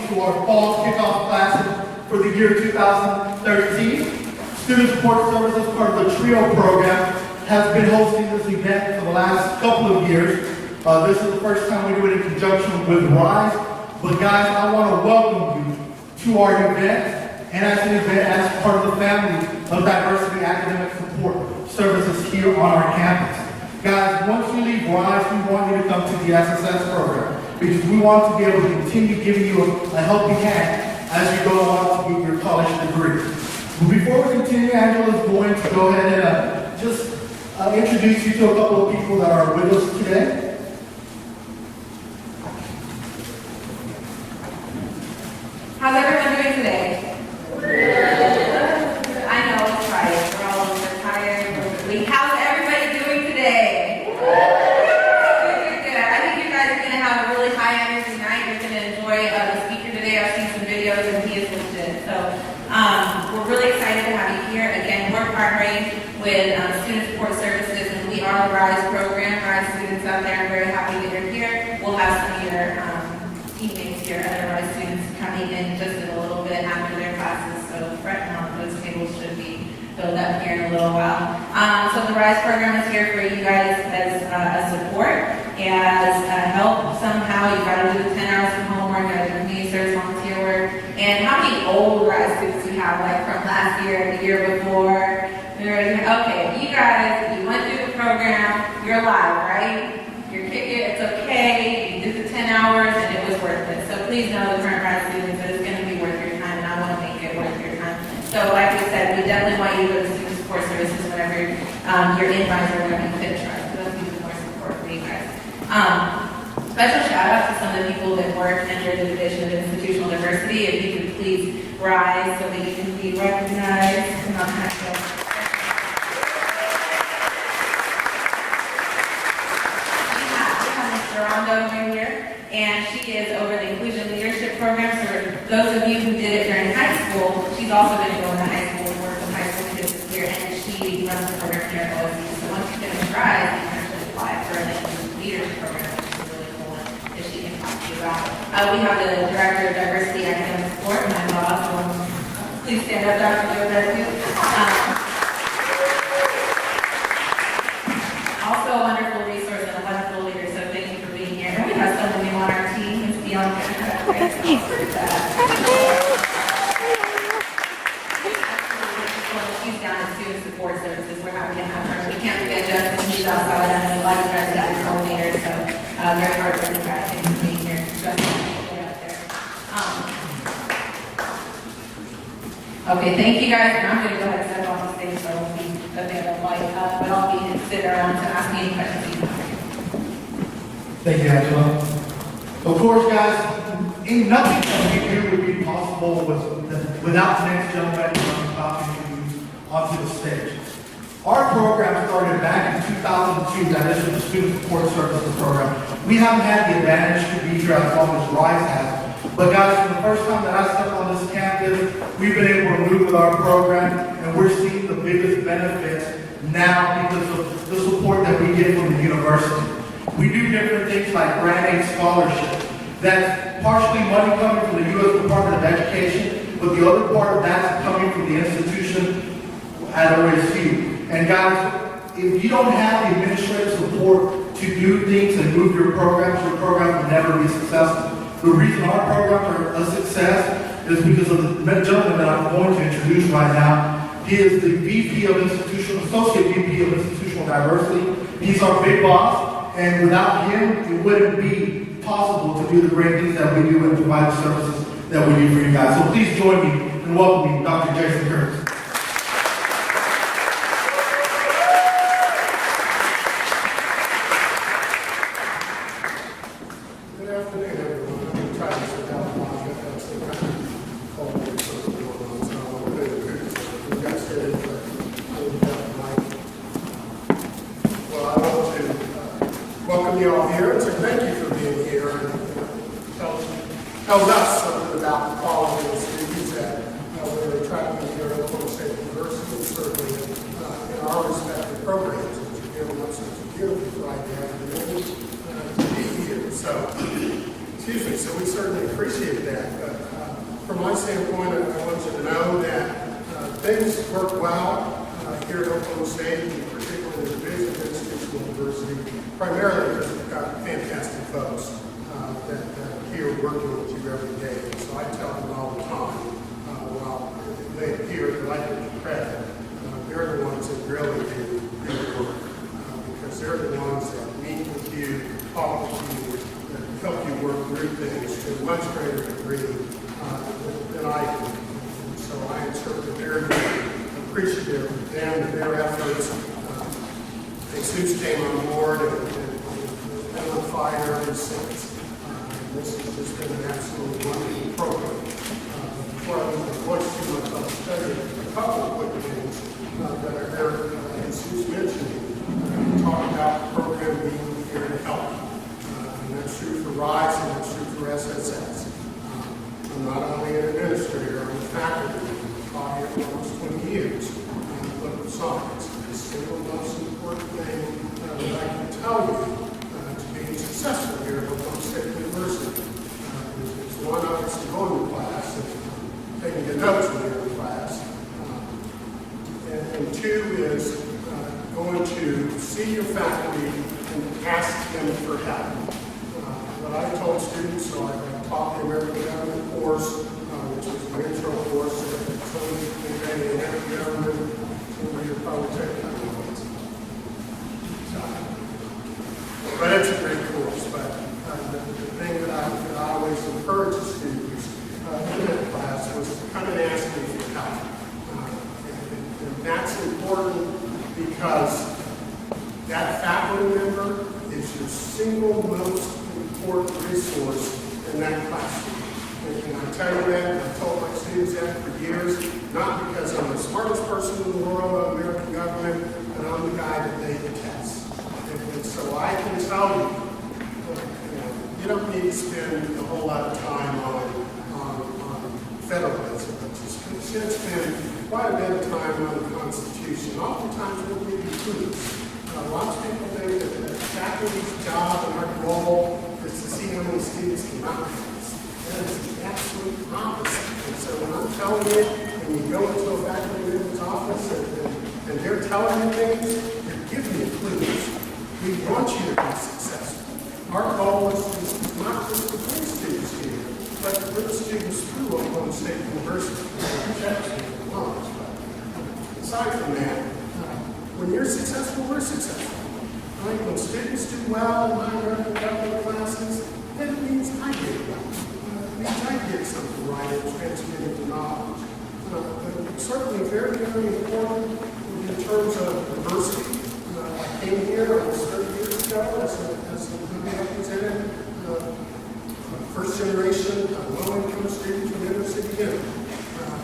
to our fall kickoff classes for the year 2013. Student Support Services, part of the TRIO program, has been hosting this event for the last couple of years. This is the first time we do it in conjunction with RISE. But guys, I want to welcome you to our event, and as an event, as part of the family of Diversity Academic Support Services here on our campus. Guys, once you leave RISE, we want you to come to the SSS program, because we want to be able to continue giving you a helping hand as you go on to get your college degree. But before we continue, Angela is going to go ahead and just introduce you to a couple of people that are with us today. How's everyone doing today? I know, it's right. We're all tired. How's everybody doing today? Good. I think you guys are going to have a really high energy night. You're going to enjoy the speaker today. I've seen some videos and he is listed. So we're really excited to have you here. Again, we're partnering with Student Support Services, and we are the RISE program. RISE students out there, I'm very happy that you're here. We'll have some of your teammates here, other RISE students, coming in just in a little bit after their classes, so fret not, those tables should be filled up here in a little while. So the RISE program is here for you guys as a support, as help somehow. You got to do the 10 hours of homework, got to do community service, volunteer work. And how many old RISE students do you have, like from last year, the year before? Okay, you guys, you went through the program, you're alive, right? You're kicking, it's okay, you did the 10 hours and it was worth it. So please know the current RISE students that it's going to be worth your time, and I want to make it worth your time. So like I said, we definitely want you to go to Student Support Services whenever you're in RISE or whenever you fit trust. So that's even more support for you guys. Special shout out to some of the people that work under the Division of Institutional Diversity. If you could please rise so that you can be recognized. Come on, right here, and she is over the Inclusion Leadership Program. So for those of you who did it during high school, she's also going to go into high school and work with high school kids this year, and she runs the program here at OSU. So once you finish RISE, you can actually apply for the Inclusion Leadership Program, which is really cool one that she can talk to you about. We have the Director of Diversity Academic Support, my boss. Please stand up, Dr. Joe Bedfield. Also a wonderful resource and a wonderful leader, so thank you for being here. And we have someone new on our team who's beyond great. She's down at Student Support Services. We're happy to have her. We can't forget Justin. He's outside and a lot of president coordinator, so very hard working guys. Thanks for being here. Justin, get up there. Okay, thank you guys. And I'm going to go ahead and step off the stage so I won't be available, but I'll be sit around to ask me any questions you have. Thank you, Angela. Of course, guys, nothing that we do would be possible without the next gentleman talking onto the stage. Our program started back in 2002, that is with the Student Support Services program. We haven't had the advantage to be here as long as RISE has. But guys, for the first time that I stepped on this campus, we've been able to move with our program, and we're seeing the biggest benefits now because of the support that we get from the university. We do different things like grant aid scholarships. That's partially money coming from the U.S. Department of Education, but the other part of that's coming from the institution at OSU. And guys, if you don't have the administrative support to do things and move your program will never be successful. The reason our programs are a success is because of the gentleman that I'm going to introduce right now. He is the VP of Associate VP of Institutional Diversity. He's our big boss, and without him, it wouldn't be possible to do the great things that we do and provide the services that we do for you guys. So please join me in welcoming Dr. Jason Curtis. Welcome you all here, and so thank you for being here and tells us something about the quality of the students that we're attracting here at Oklahoma State University, certainly in our respective programs. Which again, once it's a beautiful right to have you to be here. So Excuse me, so we certainly appreciate that. But from my standpoint, I want you to know that things work well here at Oklahoma State, and particularly the Division of Institutional Diversity, primarily because we've got fantastic folks that are here working with you every day. And so I tell them all the time, while they appear like the credit, they're the ones that really do good work because they're the ones that meet with you, talk with you, help you work through things to a much greater degree than I do. And so I am certainly very appreciative of them and their efforts. Jesus came on board and been on fire ever since. This has just been an absolutely wonderful program. Before I was voice too much, I'll study a couple of quick things that are there, as Sue's mentioned. Talk about the program being here to help. And that's true for RISE and that's true for SSS. I'm not only an administrator, I'm a faculty. I've taught here for almost 20 years in political science. The single most important thing that I can tell you to being successful here at Oklahoma State University is one, obviously going to class and taking good notes when you're in class. And two is going to see your faculty and ask them for help. What I told students, so I taught the American Government course, which is an intro course, so in American Government, some of you probably take that one. But it's a great course. But the thing that I always encourage the students in that class was to come and ask me for help. And that's important because that faculty member is your single most important resource in that classroom. And I tell you that, I've told my students that for years, not because I'm the smartest person in the world of American government, but I'm the guy that they detest. And so I can tell you, you don't need to spend a whole lot of time on federalism, but you should spend quite a bit of time on the Constitution. Oftentimes we'll give you clues. Lots of people think that faculty's job and our goal is to see how many students can memorize. That is the absolute opposite. And so when I'm telling you, when you go into a faculty member's office and they're telling you things, they're giving you clues. We want you to be successful. Our goal is not just to bring students here, but to bring students through Oklahoma State University. Aside from that, when you're successful, we're successful. Right? When students do well in my American government classes, then it means I did well. It means I did something right and transmitted the knowledge. But certainly very, very important in terms of diversity. I came here almost 30 years ago as a represented first generation low-income student from inner city Denver.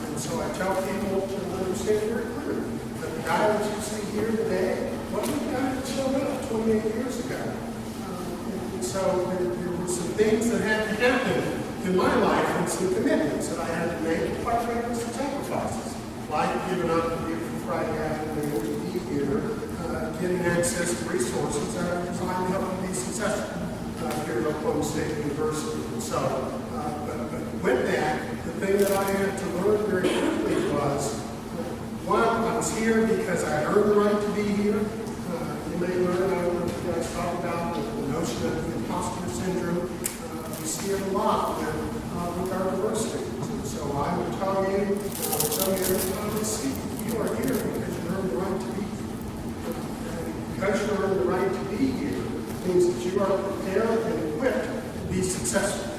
And so I tell people to understand very clearly that the guy that you see here today wasn't the guy that showed up 28 years ago. And so there were some things that had to happen in my life and some commitments that I had to make, quite frankly, some sacrifices, like giving up the beautiful Friday afternoon to be here, getting access to resources that are designed to help me be successful here at Oklahoma State University. And so, but with that, the thing that I had to learn very quickly was, one, I was here because I earned the right to be here. You may learn, I don't know if you guys talk about the notion of the imposter syndrome. We see it a lot with our diversity. So I would tell you, I would tell you every time I see you, you are here because you earned the right to be here. And because you earned the right to be here means that you are prepared and equipped to be successful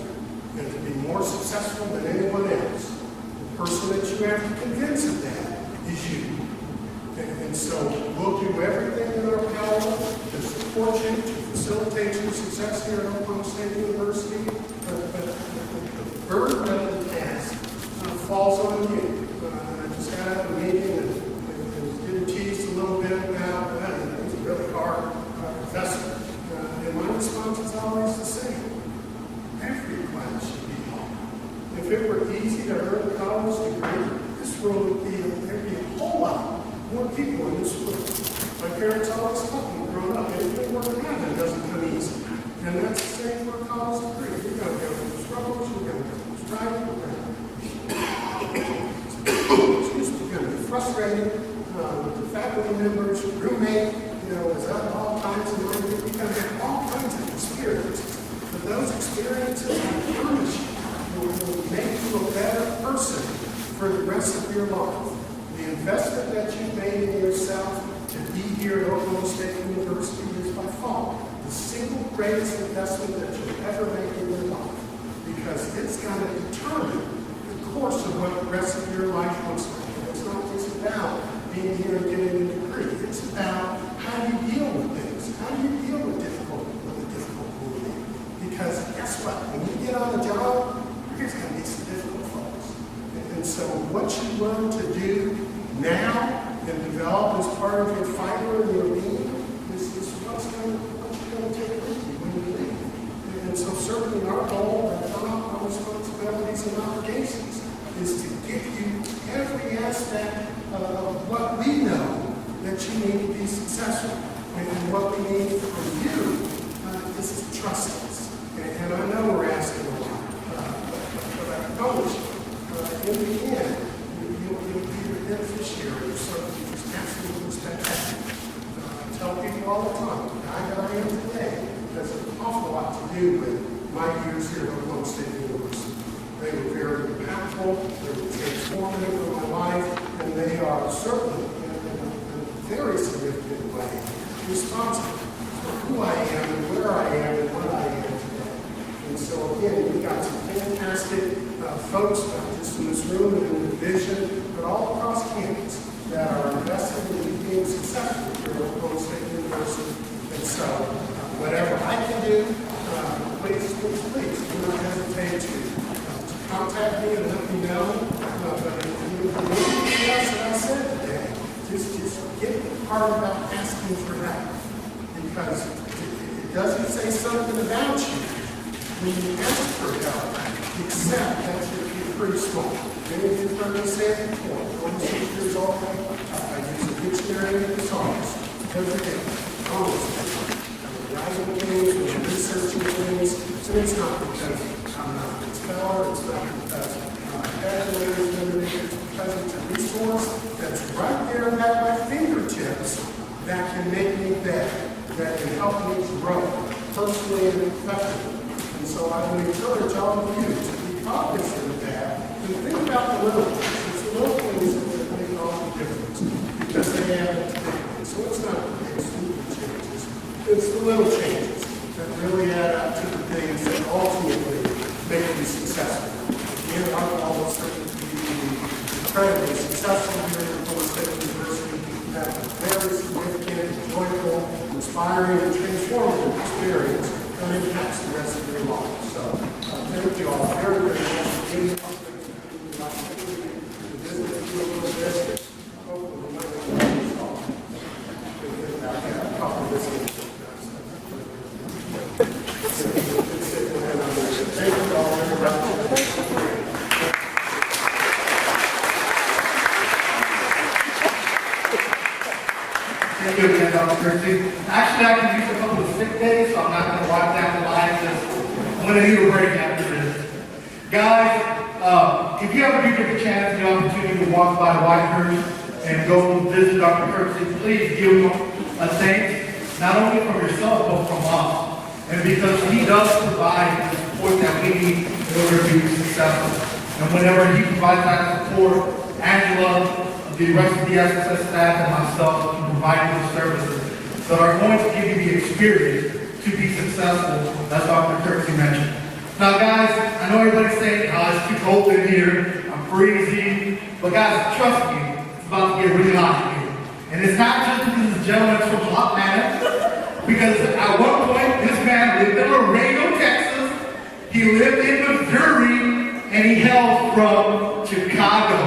and to be more successful than anyone else. The person that you have to convince of that is you. And so we'll do everything in our power to support you, to facilitate your success here at Oklahoma State University. But the burden of the task falls on you. I just got out of a meeting and getting teased a little bit about that. It was a really hard professor. And my response is always the same. Every class should be hard. If it were easy to earn a college degree, this world would be, there'd be a whole lot more people in this world. My parents always taught me growing up, anything worth having doesn't come easy. And that's the same for a college degree. You're going to go through struggles, you're going to go through strife, you're going to be frustrated with the faculty members, your roommate, is up all kinds of money. You're going to get all kinds of experiences. But those experiences, I promise you, will make you a better person for the rest of your life. The investment that you've made in yourself to be here at Oklahoma State University is by far the single greatest investment that you'll ever make in your life, because it's going to determine the course of what the rest of your life looks like. And it's not just about being here and getting a degree. It's about how you deal with things, how you deal with the difficult movement. Because guess what? When you get on the job, there's going to be some difficult folks. And so what you learn to do now and develop as part of your fiber and your being is what's going to take with you when you leave. And so certainly our goal and our responsibilities and obligations is to give you every aspect of what we know that you need to be successful. And what we need from you is to trust us. And I know we're asking a lot, but I promise you, in the end, you'll be the beneficiary of something just absolutely spectacular. I tell people all the time, the guy that I am today has an awful lot to do with my years here at Oklahoma State University. They were very impactful, they were transformative in my life, and they are certainly, in a very significant way, responsible for who I am and where I am and what I am today. And so again, we've got some fantastic folks, not just in this room and in the division, but all across campus that are invested in being successful here at Oklahoma State University. And so whatever I can do, please do not hesitate to contact me and let me know. But anything else that I said today, just get the part about asking for help. Because it doesn't say something about you when you ask for help, except that you're pretty small. Many of you have heard me say it before. 26 years old, I use a dictionary and a thesaurus every day. Almost every day. I'm writing things, I'm researching things, so it's not because I'm not a good speller, it's not because I'm a calculator, it's because it's a resource that's right there at my fingertips that can make me better, that can help me grow personally and professionally. And so I would encourage all of you to be cognizant of that and think about the little things. It's the little things that make all the difference because they add up to big things. So it's not the big stupid changes. It's the little changes that really add up to the things that ultimately make you successful. Again, our goal is certainly to be incredibly successful here at Oklahoma State University. Have a very significant, joyful, inspiring, and transformative experience that impacts the rest of your life. So, thank you all very, very much for being here. Thank you again, Dr. Kersey. Actually, I can use a couple of sick days, so I'm not going to wipe down the line. I'm going to need a break after this. Guys, if you ever do get the chance, the opportunity to walk by Whitehurst and go visit Dr. Kersey, please give him a thanks, not only from yourself, but from us. And because he does provide the support that we need in order to be successful. And whenever he provides that support, Angela, the rest of the SSS staff, and myself can provide you the services that are going to give you the experience to be successful, as Dr. Kersey mentioned. Now, guys, I know everybody's saying, it's too cold in here, I'm freezing, but guys, trust me, it's about to get really hot in here. And it's not just because the gentleman's from Atlanta, because at one point, this man lived in Laredo, Texas, he lived in Missouri, and he hails from Chicago.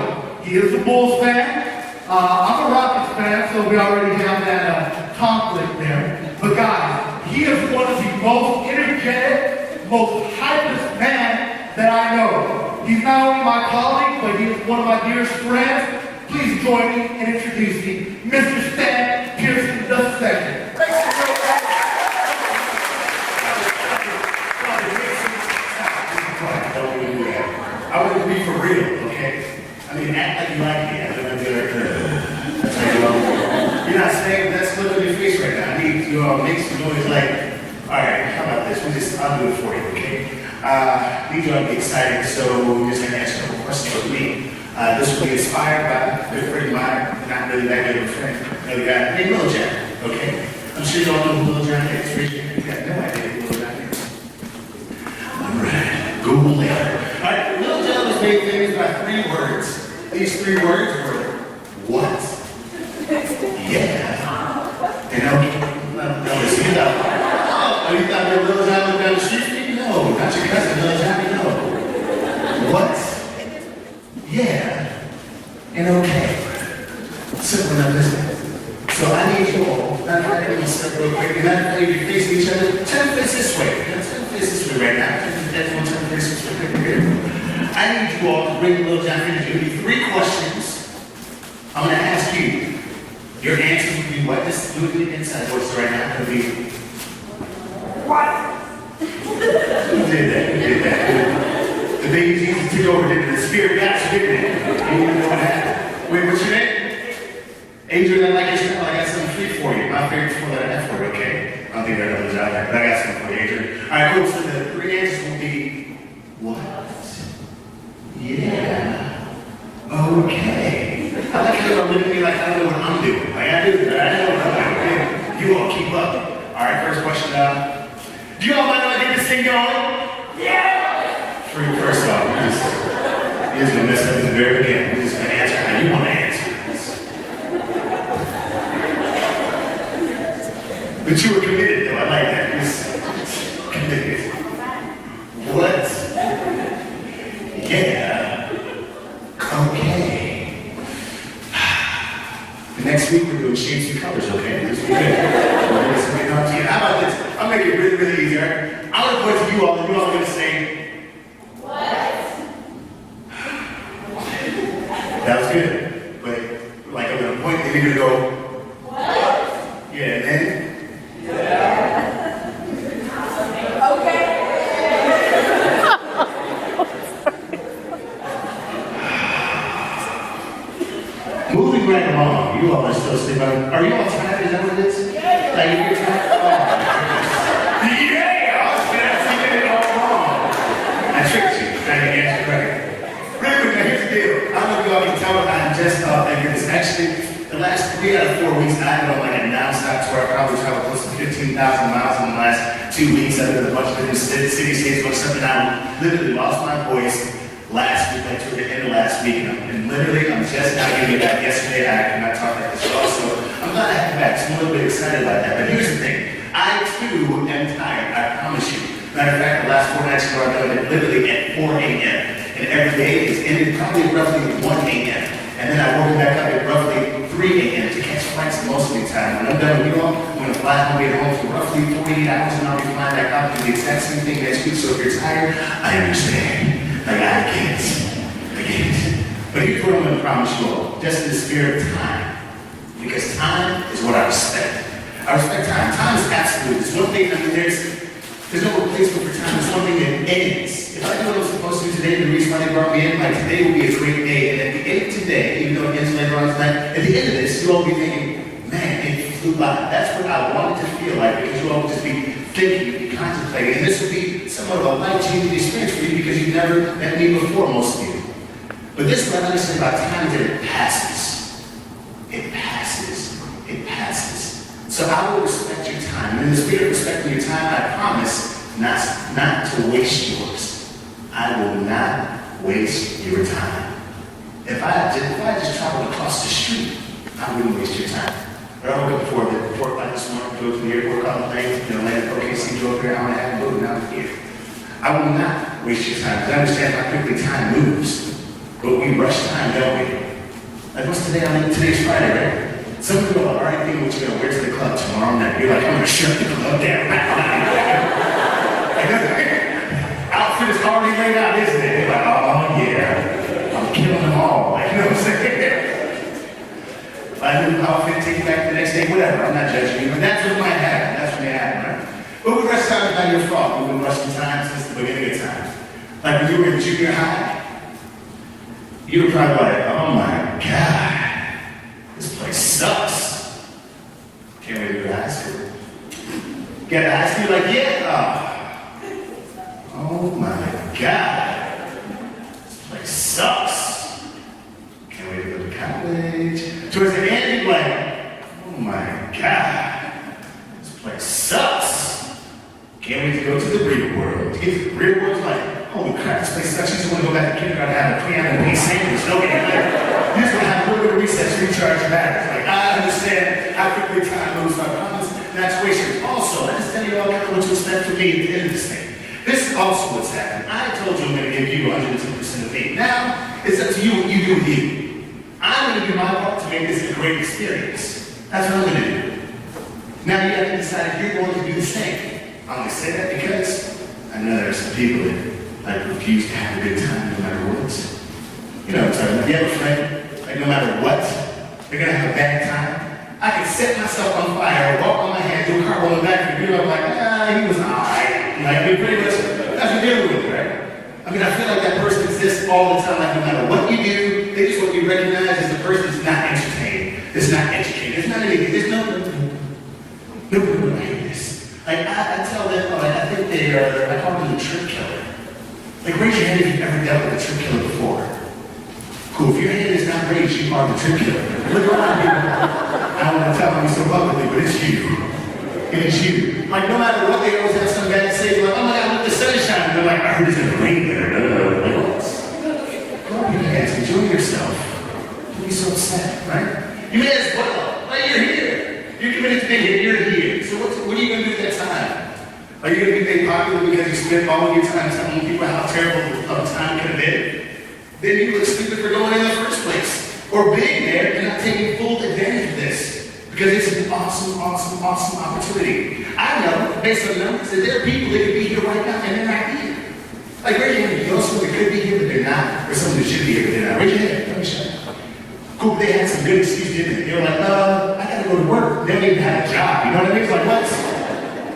He is a Bulls fan. I'm a Rockets fan, so we already have that conflict there. But guys, he is one of the most energetic, most hypest men that I know. He's not only my colleague, but he is one of my dearest friends. Please join me in introducing Mr. Stan Pearson II. I want it to be for real, okay? I mean, act like you like me. I don't want to be like, that's how you are. You're not saying that's look on your face right now. I need you all make some noise like, all right, how about this? I'll do it for you, okay? Need you all to be excited, so we're just gonna ask a couple questions with me. This will be inspired by a good friend of mine, not really that good of a friend, another guy named Lil Jon, okay? I'm sure you all know who Lil Jon is. Raise your hand. You got no idea who Lil Jon is. All right, Google it. All right, Lil Jon was made famous by 3 words. These 3 words were what? Yeah. You know? No, it's you know. Oh, you thought that Lil Jon lived down the street? No, not your cousin, Lil Jon, no. What? Yeah. And okay. Simple enough, isn't it? So I need you all, not having you step real quick, and not having you facing each other. Turn face this way. Turn face this way right now. Everyone turn face this way right here. I need you all to bring Lil Jon in. There'll be 3 questions. I'm going to ask you. Your answers will be what? This do it inside voice right now. It'll be what? Who did that? Who did that? The baby Jesus took over, didn't it? The spirit got you, didn't it? You didn't know what happened. Wait, what's your name? Adrian, I got something free for you. My favorite 4-letter F word, okay? I don't think they're going to job there, but I got something for you, Adrian. All right, cool. So the 3 answers will be what? Yeah. Okay. I like how you're looking at me like I don't know what I'm doing. Like I do, but I know what I'm doing. Okay? You all keep up. All right, first question now. Do you all mind if I get this thing going? Yeah! First off, you're just gonna mess up at the very beginning. You're just gonna answer how you want to answer this. But you were committed though, I like that. You're committed. What? Yeah. Okay. Next week we're doing shades and colors, okay? This will be good. We're gonna something up to you. How about this? I'll make it really, really easy, all right? I'm gonna point to you all, and you all are gonna say, what? That was good. But like I'm gonna point and you're gonna go, what? Yeah, and then? Yeah. Okay. Moving right along, you all are still sleeping. Are you all tired? Is that what it is? Yeah. Like if you're tired? Oh, yeah! I was thinking it all wrong. I tricked you. Trying to answer correctly. Really quick, now here's the deal. I don't know if you all can tell, but I'm just thinking this. Actually, the last 3 out of 4 weeks, I've been on like a non-stop tour. I probably traveled close to 15,000 miles in the last 2 weeks. I've been in a bunch of different cities, states, bunch of stuff, and I literally lost my voice last week. I took the end of last week, and literally, I'm just now getting it back. Yesterday, I could not talk like this at all, so I'm glad I have it back. So I'm a little bit excited about that. But here's the thing. I, too, am tired. I promise you. Matter of fact, the last 4 nights ago, I've done it literally at 4 a.m. And every day is ended probably roughly 1 a.m. And then I woke back up at roughly 3 a.m. to catch flights most of the time. When I'm done with you all, I'm going to fly home, get home for roughly 48 hours, and I'll be flying back out to do the exact same thing next week. So if you're tired, I understand. Like, I get it. But here's what I'm going to promise you all, just in the spirit of time. Because time is what I respect. I respect time. Time is absolute. It's one thing, I mean, there's no replacement for time. It's one thing that ends. If I do what I'm supposed to do today, the reason why they brought me in, like today will be a great day. And at the end of today, even though it ends later on tonight, at the end of this, you'll all be thinking, man, it flew by. That's what I wanted to feel like, because you all would just be thinking, contemplating. And this would be somewhat of a life-changing experience for you because you've never met me before, most of you. But this is what I understand about time is that it passes. It passes. It passes. So I will respect your time. And in the spirit of respecting your time, I promise not to waste yours. I will not waste your time. If I just traveled across the street, I wouldn't waste your time. But I woke up before like this morning, drove to the airport, caught the plane, landed OKC, drove here, hour and a half, moving out here. I will not waste your time, because I understand how quickly time moves. But we rush time, don't we? Like, what's today? Today's Friday, right? Some people are already thinking what you're going to wear to the club tomorrow night. You're like, I'm going to shut the club down. Outfit is already laid out, isn't it? You're like, oh, yeah. I'm killing them all. Like, you know what I'm saying? Buy a new outfit, take it back the next day, whatever. I'm not judging you, but that's what might happen. That's what may happen, right? But we rush time is not your fault. We've been rushing time since the beginning of time. Like when you were in junior high, you were probably like, oh my God, this place sucks. Can't wait to go to high school. Get to high school, like, yeah. Oh my God, this place sucks. Can't wait to go to college. Towards the end, you're like, oh my God, this place sucks. Can't wait to go to the real world. To get to the real world, like, holy crap, this place sucks. You just want to go back to kindergarten and have a pre-am and a sandwich. No getting there. You just want to have a little bit of recess, recharge your batteries. Like, I understand how quickly time moves. I promise that's wasted. Also, I just tell you all kind of what to expect from me at the end of this thing. This is also what's happening. I told you I'm going to give you 110% of me. Now, it's up to you what you do with you. I'm going to do my part to make this a great experience. That's what I'm going to do. Now you have to decide if you're going to do the same. I'm going to say that because I know there are some people that refuse to have a good time no matter what. You know what I'm talking about? You have a friend, like no matter what, they're going to have a bad time. I can set myself on fire, walk on my hand, do a cartwheel in the back of the video, I'm like, he was alright. Like, pretty much, that's what they're doing, right? I mean, I feel like that person exists all the time, like no matter what you do, they just want you to recognize as the person is not entertained, is not educated, there's not anything, there's no, I hate this. Like, I tell them, I think I call them the trick killer. Like, raise your hand if you've ever dealt with a trick killer before. Cool, if your hand is not raised, you are the trick killer. Look around people. I don't want to tell them so publicly, but it's you. It is you. Like, no matter what, they always have some guy say, like, oh my God, look, the sun is shining. They're like, I heard it's going to rain there. Like, what? Come on, you guys, enjoy yourself. Don't be so upset, right? You may as well. Like, you're here. You're committed to being here. You're here. So what are you going to do at that time? Are you going to be made popular because you spent all of your time telling people how terrible of a time could have been? Then you look stupid for going in the first place. Or being there and not taking full advantage of this. Because it's an awesome, awesome, awesome opportunity. I know, based on numbers, that there are people that could be here right now and they're not here. Like, raise your hand. You know someone that could be here but they're not? Or someone that should be here but they're not? Raise your hand. Let me show you. Cool, they had some good excuse, didn't they? They were like, I gotta go to work. They don't even have a job. You know what I mean? It's like, what?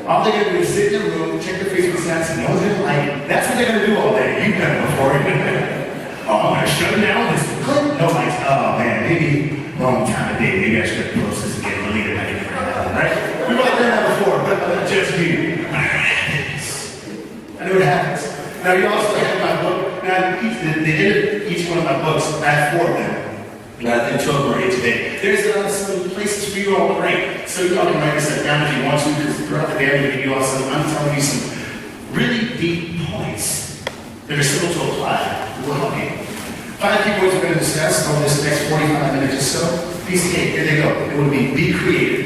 All they're gonna do is sit in their room, check their Facebook stats, and no one's gonna like it. That's what they're gonna do all day. You've done it before. I'm gonna shut it down. This click. No lights. Oh man, maybe wrong time of day. Maybe I should have closed this again. Deleted my information. Right? We've all done that before, but just me. I know what happens. Now you also have my book. Now the end of each one of my books, I have 4 of them. And I think 2 of them are here today. There's some places for you all to write. So you all can write this stuff down if you want to, because throughout the day I'm going to give you all I'm telling you some really deep points that are simple to apply. Will help you. 5 key points we're going to discuss over this next 45 minutes or so. Piece of cake, here they go. It will be creative,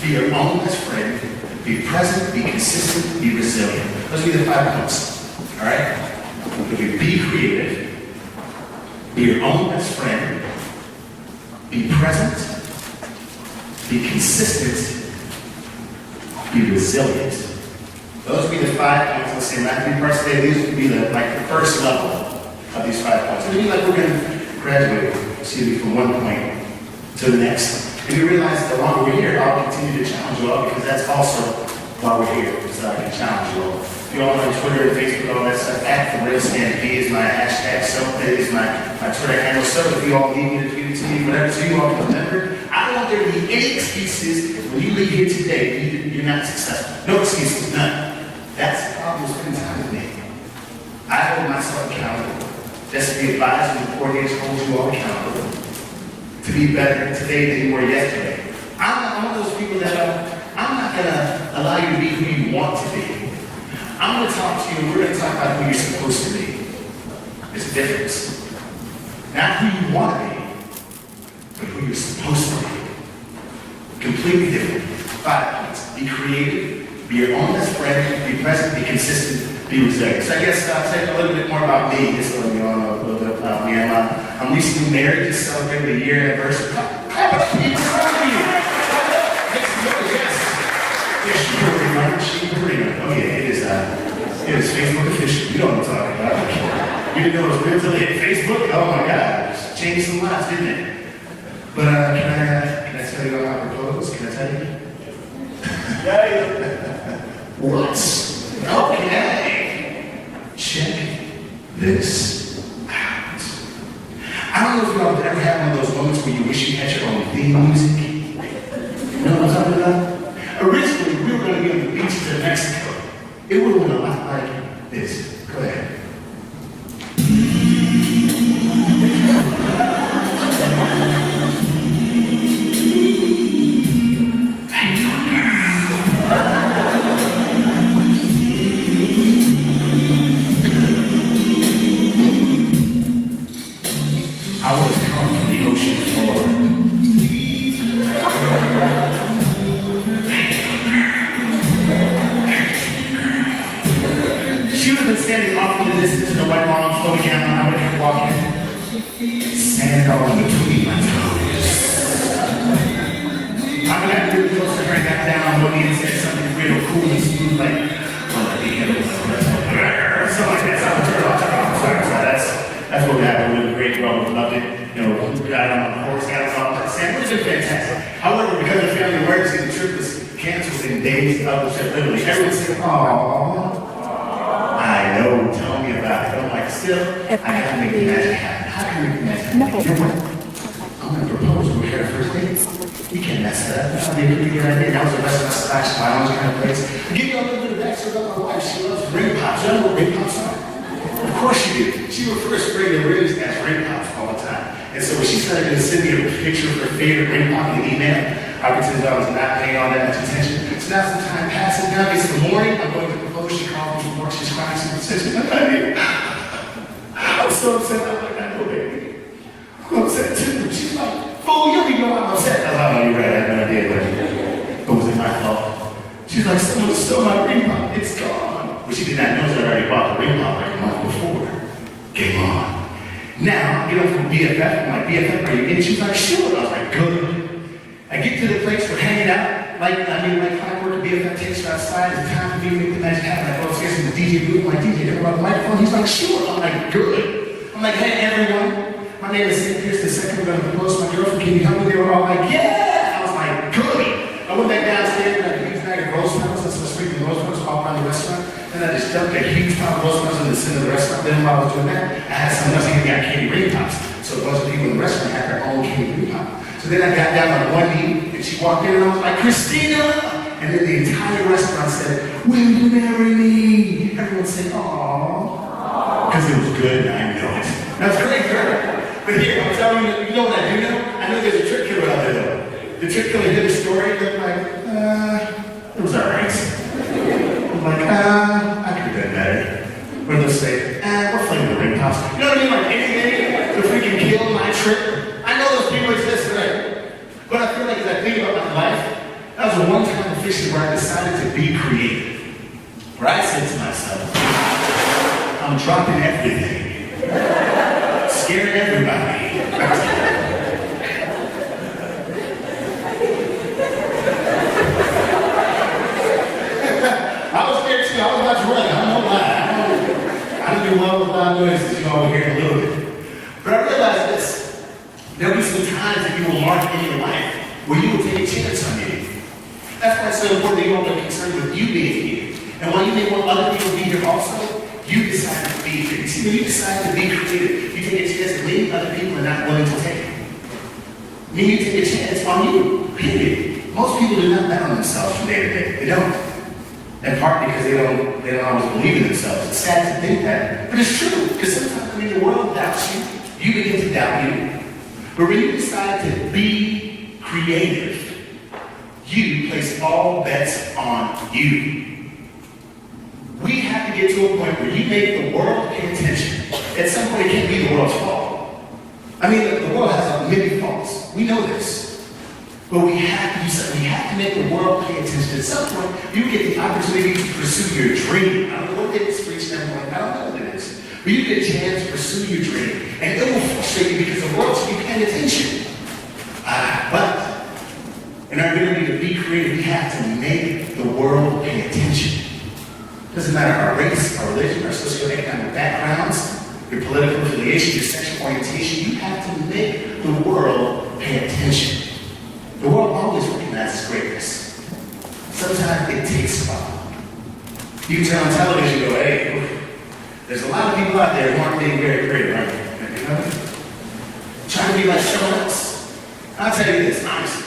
be your own best friend, be present, be consistent, be resilient. Those will be the 5 points. All right? It will be creative, be your own best friend, be present, be consistent, be resilient. Those would be the 5 points. Let's say right 3 parts today. These would be the first level of these 5 points. It would be like we're going to graduate, from one point to the next. And you realize that the longer we're here, I'll continue to challenge you all because that's also why we're here, so I can challenge you all. If you all on Twitter and Facebook, all that stuff, @TheRealStanP is my hashtag, so that is my Twitter handle. So if you all need me to tweet it to me, whatever, so you all can remember, I don't want there to be any excuses when you leave here today, you're not successful. No excuses, none. That's the problem with spending time with me. I hold myself accountable. Just to be advised and the coordinators hold you all accountable. To be better today than you were yesterday. I'm one of those people that I'm not going to allow you to be who you want to be. I'm going to talk to you and we're going to talk about who you're supposed to be. There's a difference. Not who you want to be, but who you're supposed to be. Completely different. 5 points. Be creative, be your own best friend, be present, be consistent, be resilient. So I guess I'll tell you a little bit more about me, just so you all know a little bit about me. I'm recently married, just celebrated a year anniversary. Yes, oh yeah, it is Facebook official. You know what I'm talking about. You didn't know it was real until they hit Facebook? Oh my God, it changed some lives, didn't it? But can I tell you how I propose? Can I tell you? What? Okay. Check this out. don't know if y'all have ever had one of those moments where you wish you had your own theme music. You know what I'm talking about? Originally, we were going to be on the beaches of Mexico. It would have been a lot like this. Go ahead. I was come from the ocean floor. She would have been standing off in the distance, no white mom floating down the highway, walking. Sand all in between my toes. I would have to really close to her and got down on me and said something real cool and smooth like, something like that. That's what happened with the great girl. We loved it. You know, we got on the horse, got us all that sand. It was just fantastic. However, because of family emergency, the trip was canceled in days of the trip. Literally, everyone said, "Aww." I know, tell me about it. I'm like, still, I gotta make the magic happen. How can we make the magic happen? You know what? I'm gonna propose when we had our first date. We can't mess that up. That'll be a pretty good idea. That was the rest of my splash lounge kind of place. I'll give you a little bit of backstory about my wife. She loves ring pops. You know what ring pops are? Of course she did. She would first bring the rings as ring pops all the time. And so when she started to send me a picture of her favorite ring pop in the email, I pretended I was not paying all that much attention. So now some time passes. Now it's the morning. I'm going to propose. She called me from work. She's crying. She says, I'm so upset. I'm like, I know, baby. I'm upset too. She's like, fool, you already know I'm upset. I was like, oh, you're right. I had no idea. But was it my fault? She's like, someone stole my ring pop. It's gone. But she did not know that I already bought the ring pop like a month before. Game on. Now, I get up from BFF. I'm like, BFF, are you in? She's like, sure. I was like, good. I get to the place we're hanging out. Like clockwork, BFF takes her outside. It's time for me to make the magic happen. I go upstairs in the DJ booth. I'm like, DJ, ever about the microphone? He's like, sure. I'm like, good. I'm like, hey, everyone. My name is St. Pierce II. We're going to propose to my girlfriend. Can you help me? They were all like, yeah. I was like, good. I went back downstairs and I had a huge bag of rose petals. I started sprinkling rose petals all around the restaurant. Then I just dumped a huge pile of rose petals in the center of the restaurant. Then while I was doing that, I had someone else who got candy ring pops. So a bunch of people in the restaurant had their own candy ring pop. So then I got down on one knee and she walked in and I was like, Christina! And then the entire restaurant said, will you marry me? Everyone said, aww. Because it was good and I know it. That's great, girl. But here, I'm telling you, you know what I do know? I know there's a trick killer out there though. The trick killer did a story and they're like, it was alright. I'm like, I could have done better. Or they'll say, we're flaming the ring pops. You know what I mean? Like anything to freaking kill my trip. I know those people exist, right? But I feel like as I think about my life, that was the one time officially where I decided to be creative. Where I said to myself, I'm dropping everything. Scaring everybody. I was scared too. I was about to run. I'm not lying. I didn't do well with loud noises. You know, over here a little bit. But I realized this. There'll be some times that you will mark in your life where you will take a chance on you. That's why it's so important that you don't get concerned with you being here. And while you may want other people to be here also, you decide to be here. You see, when you decide to be creative, you take a chance that many other people are not willing to take. I mean, you take a chance on you, period. Most people do not bet on themselves from day to day. They don't. In part because they don't always believe in themselves. It's sad to think that, but it's true. Because sometimes when the world doubts you, you begin to doubt you. But when you decide to be creative, you place all bets on you. We have to get to a point where you make the world pay attention. At some point, it can't be the world's fault. I mean, the world has many faults. We know this. But we have to do something. We have to make the world pay attention. At some point, you get the opportunity to pursue your dream. I don't know what it is for each and everyone. I don't know what it is. But you get a chance to pursue your dream. And it will frustrate you because the world should be paying attention. But in our ability to be creative, we have to make the world pay attention. Doesn't matter our race, our religion, our socioeconomic backgrounds, your political affiliation, your sexual orientation. You have to make the world pay attention. The world always recognizes greatness. Sometimes it takes a while. You can turn on television and go, hey, there's a lot of people out there who aren't being very creative, aren't they? You know? tell you this, honestly.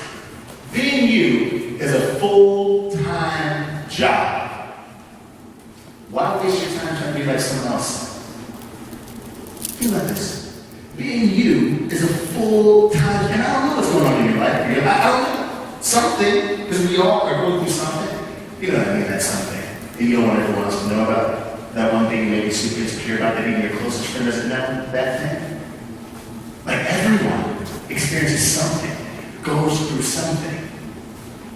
Being you is a full-time job. Why waste your time trying to be like someone else? Think about this. Being you is a full-time, and I don't know what's going on in your life. I don't know. Something, because we all are going through something. You know what I mean, that's something. And you don't want everyone else to know about that one thing you may be super insecure about, that even your closest friend doesn't know that thing. Like everyone experiences something, goes through something.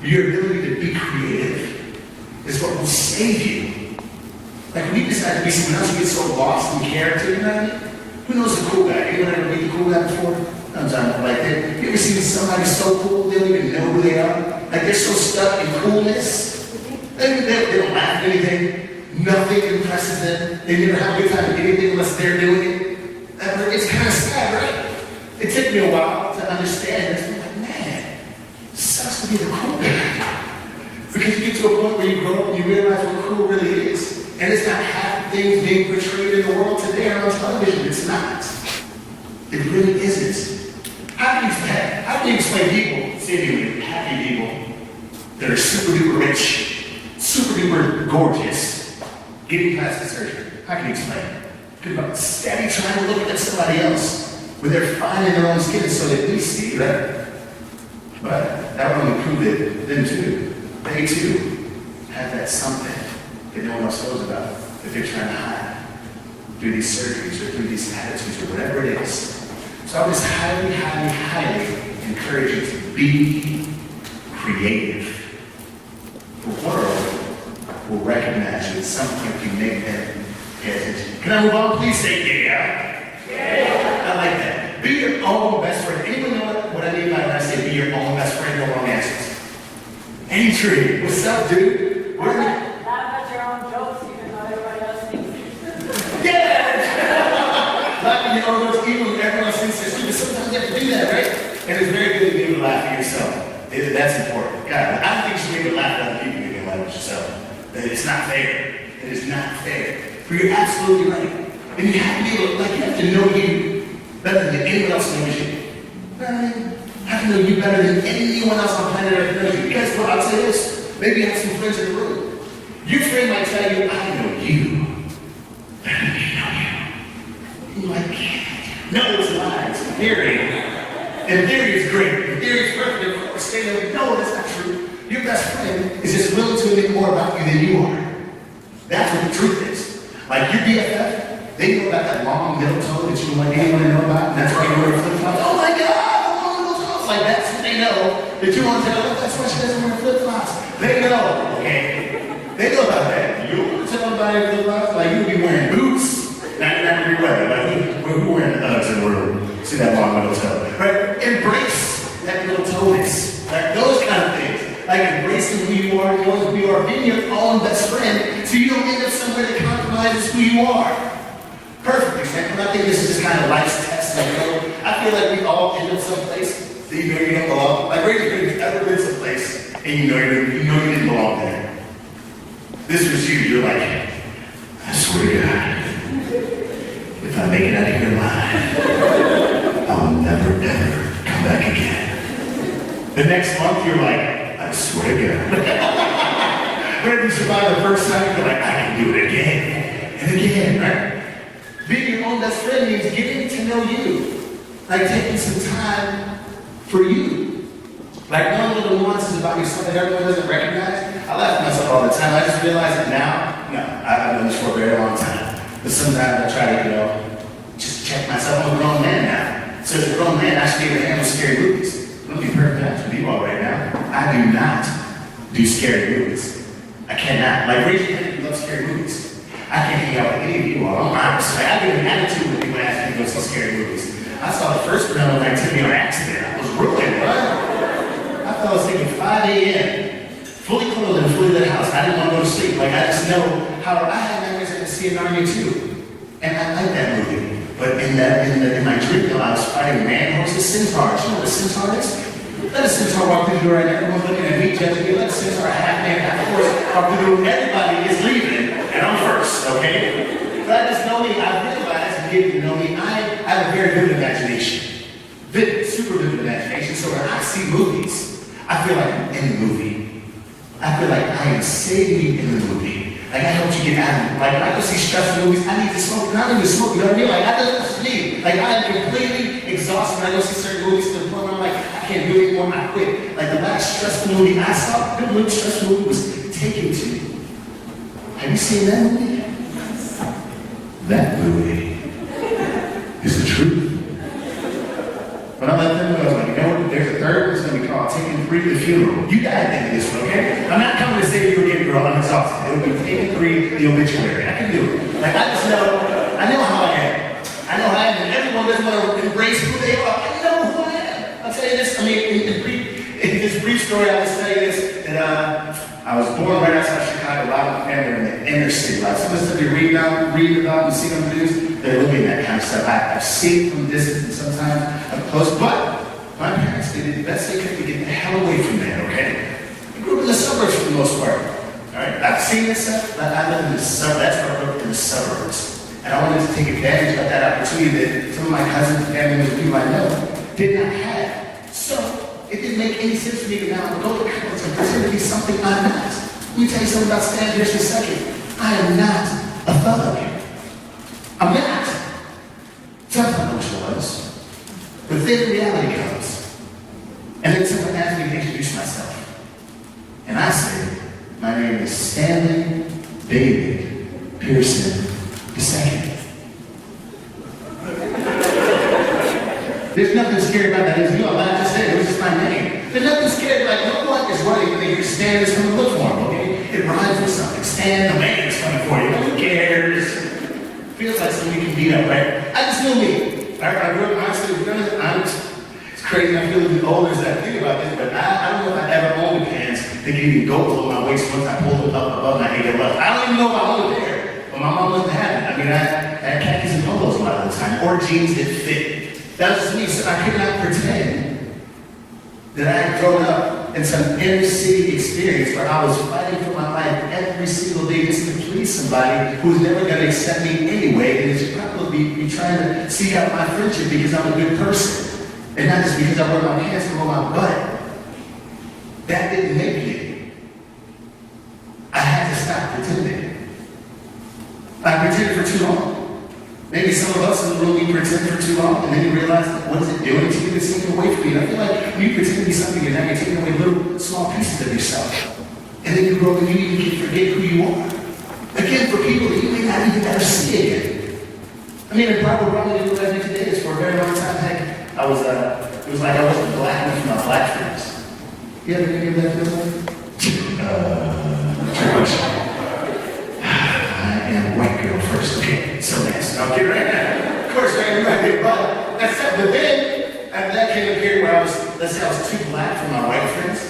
Your ability to be creative is what will save you. Like when you decide to be someone else, you get so lost in character, you know what I mean? Who knows the cool guy? Anyone ever meet the cool guy before? Sometimes like that. You ever seen somebody so cool they don't even know who they are? Like they're so stuck in coolness. They don't laugh at anything. Nothing impresses them. They never have a good time at anything unless they're doing it. It's kind of sad, right? It took me a while to understand this. I'm like, man, it sucks to be the cool guy. Because you get to a point where you grow up and you realize what cool really is. And it's not half things being portrayed in the world today or on television. It's not. It really isn't. How do you explain people, seemingly happy people, that are super duper rich, super duper gorgeous, getting plastic surgery? How can you explain it? Because steady trying to look at somebody else where they're finding their own skin so that we see, right? But that would only prove that them too, they too, have that something that no one else knows about, that they're trying to hide through these surgeries or through these attitudes or whatever it is. So I would just highly, highly, highly encourage you to be creative. The world will recognize you at some point if you make them pay attention. Can I move on? Please say yeah. Yeah. I like that. Be your own best friend. Anyone know what I mean by when I say be your own best friend? No wrong answers. Adrian, what's up, dude? Where are you? Laugh at your own jokes even though everybody else thinks it. Yeah! Laugh at your own jokes even when everyone else thinks they're stupid. Sometimes you have to do that, right? And it's very good to be able to laugh at yourself. That's important. God, I don't think you should be able to laugh at other people if you can laugh at yourself. It's not fair. It is not fair. But you're absolutely right. And you have to be able to, you have to know you better than anyone else knows you. You know what I mean? I have to know you better than anyone else on planet Earth knows you. Guess what? I'll say this. Maybe you have some friends in the room. Your friend might tell you, I know you better than you know you. You're like, no, it's lies. Theory. And theory is great. And theory is perfect. Of course, say that, no, that's not true. Your best friend is just willing to admit more about you than you are. That's what the truth is. Like your BFF, they know about that long middle toe that you don't want anyone to know about, and that's why you wear flip-flops. Oh my God, the long middle toe. Like that's what they know that you want to tell them. That's why she doesn't wear flip-flops. They know, okay? They know about that. You want to tell them about your flip-flops? Like you'd be wearing boots. Not every weather. Like who wearing Uggs in the room? See that long middle toe, right? Embrace that middle toe-ness. Like those kind of things. Like embracing who you are, knowing who you are, being your own best friend, so you don't end up somewhere that compromises who you are. Perfect example. I think this is just kind of life's test. Like, I feel like we all end up someplace that you know you don't belong. Like, raise your hand if you've ever been someplace and you know you didn't belong there. This was you. You're like, I swear to God, if I make it out of here alive, I'll never ever come back again. The next month, you're like, I swear to God. Whenever you survive the first time, you're like, I can do it again and again, right? Being your own best friend means getting to know you. Like taking some time for you. Like knowing little nuances about yourself that everyone doesn't recognize. I laugh at myself all the time. I just realize it now. No, I've done this for a very long time. But sometimes I try to, just check myself. I'm a grown man now. So as a grown man, I should be able to handle scary movies. Let me be perfect honest with you all right now. I do not do scary movies. I cannot. Like, raise your hand if you love scary movies. I can't hang out with any of you all. I'm honest. Like, I get an attitude when people ask me to go see scary movies. I saw the first one when I took me on accident. I was ruined, right? I fell asleep at 5 a.m. Fully clothed and fully lit house. I didn't want to go to sleep. Like, I just know how I had memories of seeing Narnia too. And I like that movie. But in my dream, I was fighting man horses, centaurs. You know what a centaur is? Let a centaur walk through the door and everyone's looking at me, judging me. Let a centaur, half man, half horse, walk through the room. Everybody is leaving, and I'm first, okay? But I just know me. I realized, and getting to know me, I have a very vivid imagination. Vivid, super vivid imagination. so when I see movies, I feel like I'm in the movie. I feel like I am saving in the movie. Like I helped you get out of it. Like when I go see stressful movies, I need to smoke. And I don't even smoke, you know what I mean? Like I just need. Like I am completely exhausted when I go see certain movies to the point where I'm like, I can't do it anymore, I quit. Like the last stressful movie I saw, the most stressful movie was Taken 2. Have you seen that movie? That movie is the truth. When I let them know, I was like, you know what, there's a third one, it's going to be called Taken 3, The Funeral. You gotta think of this one, okay? I'm not coming to say you're getting girl, I'm exhausted. It'll be Taken 3, The Obituary. I can do it. Like, I just know, I know how I am. I know how I am, and everyone doesn't want to embrace who they are. I know who I am. I'll tell you this, I mean, in this brief story, I'll just tell you this, that I was born right outside Chicago, a lot of my family are in the inner city. Like some of the stuff you read about and see on the news, they're looking at that kind of stuff. I've seen it from a distance and sometimes up close, but my parents, they did the best they could to get the hell away from that, okay? I grew up in the suburbs for the most part, all right? I've seen this stuff, but I live in the suburbs, that's where I grew up, in the suburbs. And I wanted to take advantage of that opportunity that some of my cousins, family members, people I know, did not have. So, it didn't make any sense for me to now go to college and pretend to be something I'm not. Let me tell you something about Stan here for a second. I am not a thug. I'm not. Sometimes I wish I was. But then reality comes. And then someone asks me to introduce myself. And I say, my name is Stanley David Pearson II. There's nothing scary about that, is you know, like I just said, it was just my name. There's nothing scary, like no one is running when they hear Stan is coming to look for him, okay? It rhymes with something. Stan, the man is coming for you. Who cares? Feels like something you can beat up, right? I just knew me. I grew up, honestly, it's crazy, I feel a bit older as I think about this, but I don't know if I ever owned pants that could even go below my waist once I pulled them up above my ALF. I don't even know if I owned a pair, but my mom wasn't having it. I mean, I had khakis and polos a lot of the time, or jeans that fit. That was just me, so I could not pretend that I had grown up in some inner city experience where I was fighting for my life every single day just to please somebody who's never going to accept me anyway, and is probably be trying to seek out my friendship because I'm a good person, and not just because I wear my pants and roll my butt. That didn't make me. I had to stop pretending. I pretended for too long. Maybe some of us in the room, we pretend for too long, and then you realize, what is it doing to you? It's taking away from you. And I feel like when you pretend to be something, and now you're taking away little, small pieces of yourself. And then you grow up and you even can forget who you are. Again, for people that you may not even ever see again. I mean, the Bible probably didn't realize me today is for a very long time. Heck, it was like I wasn't black enough for my black friends. You ever hear that feeling? Too much. I am white girl first, okay? So that's okay right now. Of course, man, you might be, but that's it. But then, after that came a period where I was, let's say I was too black for my white friends.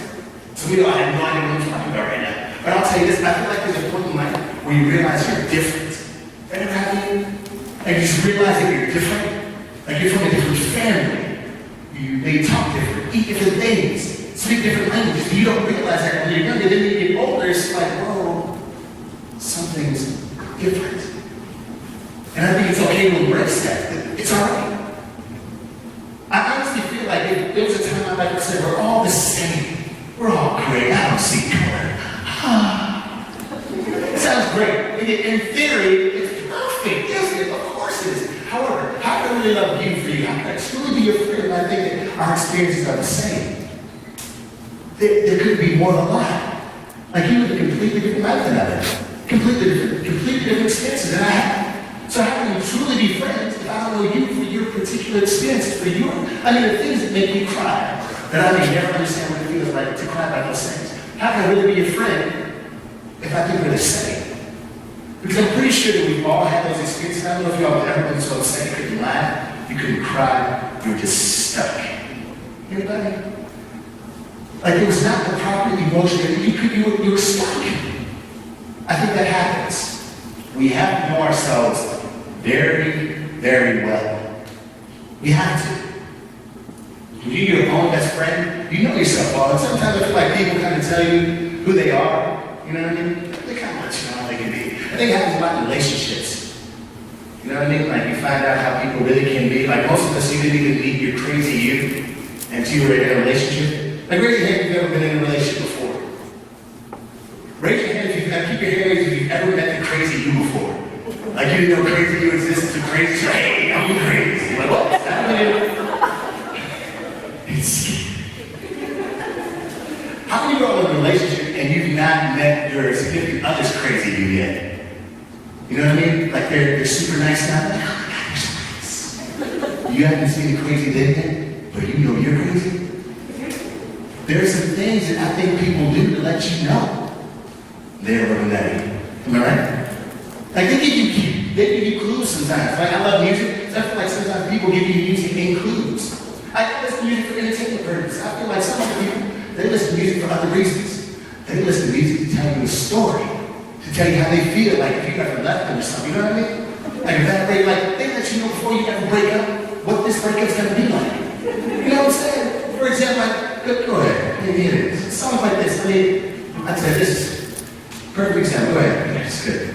So I had no idea what I'm talking about right now. But I'll tell you this, I feel like there's a point in life where you realize you're different. Ever happened? And you just realize that you're different. Like you're from a different family. They talk different, eat different things, speak different languages. But you don't realize that when you're younger. Then when you get older, it's like, whoa, something's different. And I think it's okay to embrace that. It's all right. I honestly feel like if there was a time in my life that said, we're all the same. We're all great. I don't see color. It sounds great. In theory, it's perfect, isn't it? Of course it is. However, how can I really love you for you? How can I truly be your friend? I think that our experiences are the same. There could be more than a lot. Like you live a completely different life than I live. Completely different experiences than I have. So how can we truly be friends if I don't know you for your particular experiences, for your, I mean, the things that make me cry, that I may never understand what it feels like to cry about those things. How can I really be your friend if I think we're the same? Because I'm pretty sure that we've all had those experiences. I don't know if y'all have ever been so upset you couldn't laugh, you couldn't cry, you were just stuck. Anybody? Like it was not the proper emotion that you were stuck. I think that happens. We have to know ourselves very, very well. We have to. When you're your own best friend, you know yourself well. And sometimes I feel like people kind of tell you who they are. You know what I mean? They kind of let you know how they can be. I think it happens a lot in relationships. You know what I mean? Like you find out how people really can be. Like most of us, you didn't even meet your crazy you And two, you're in a relationship. Like, raise your hand if you've ever been in a relationship before. Raise your hand if you've ever, keep your hand raised if you've ever met the crazy you before. Like, you didn't know crazy you existed, so crazy, so hey, I'm crazy. Like, what's happening? It's scary. How can you go in a relationship and you've not met your significant other's crazy you yet? You know what I mean? Like, they're super nice now. Like, oh my God, you're so nice. You haven't seen the crazy they yet, but you know you're crazy. There are some things that I think people do to let you know they're looking at you. Am I right? Like, they give you clues sometimes. Like, I love music, so I feel like sometimes people give you music in clues. I listen to music for entertainment purposes. I feel like some people, they listen to music for other reasons. They listen to music to tell you a story, to tell you how they feel, like if you ever left them or something, you know what I mean? Like, if that break, like, they let you know before you ever break up what this breakup's gonna be like. You know what I'm saying? For example, like, go ahead, maybe it is. Songs like this, I mean, I'd say this is a perfect example. Go ahead, yeah, it's good.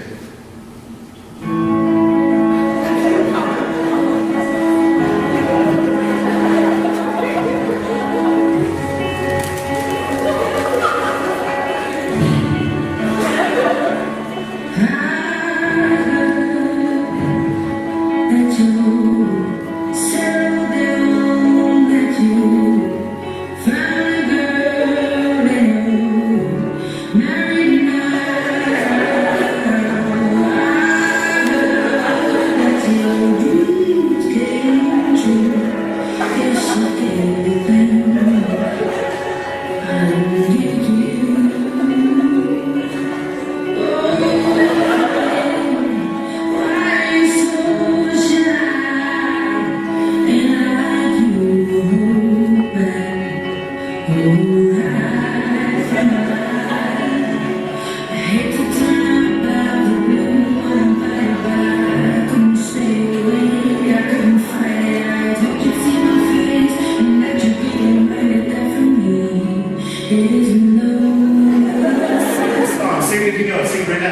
Sing it if you know it. Sing it right now.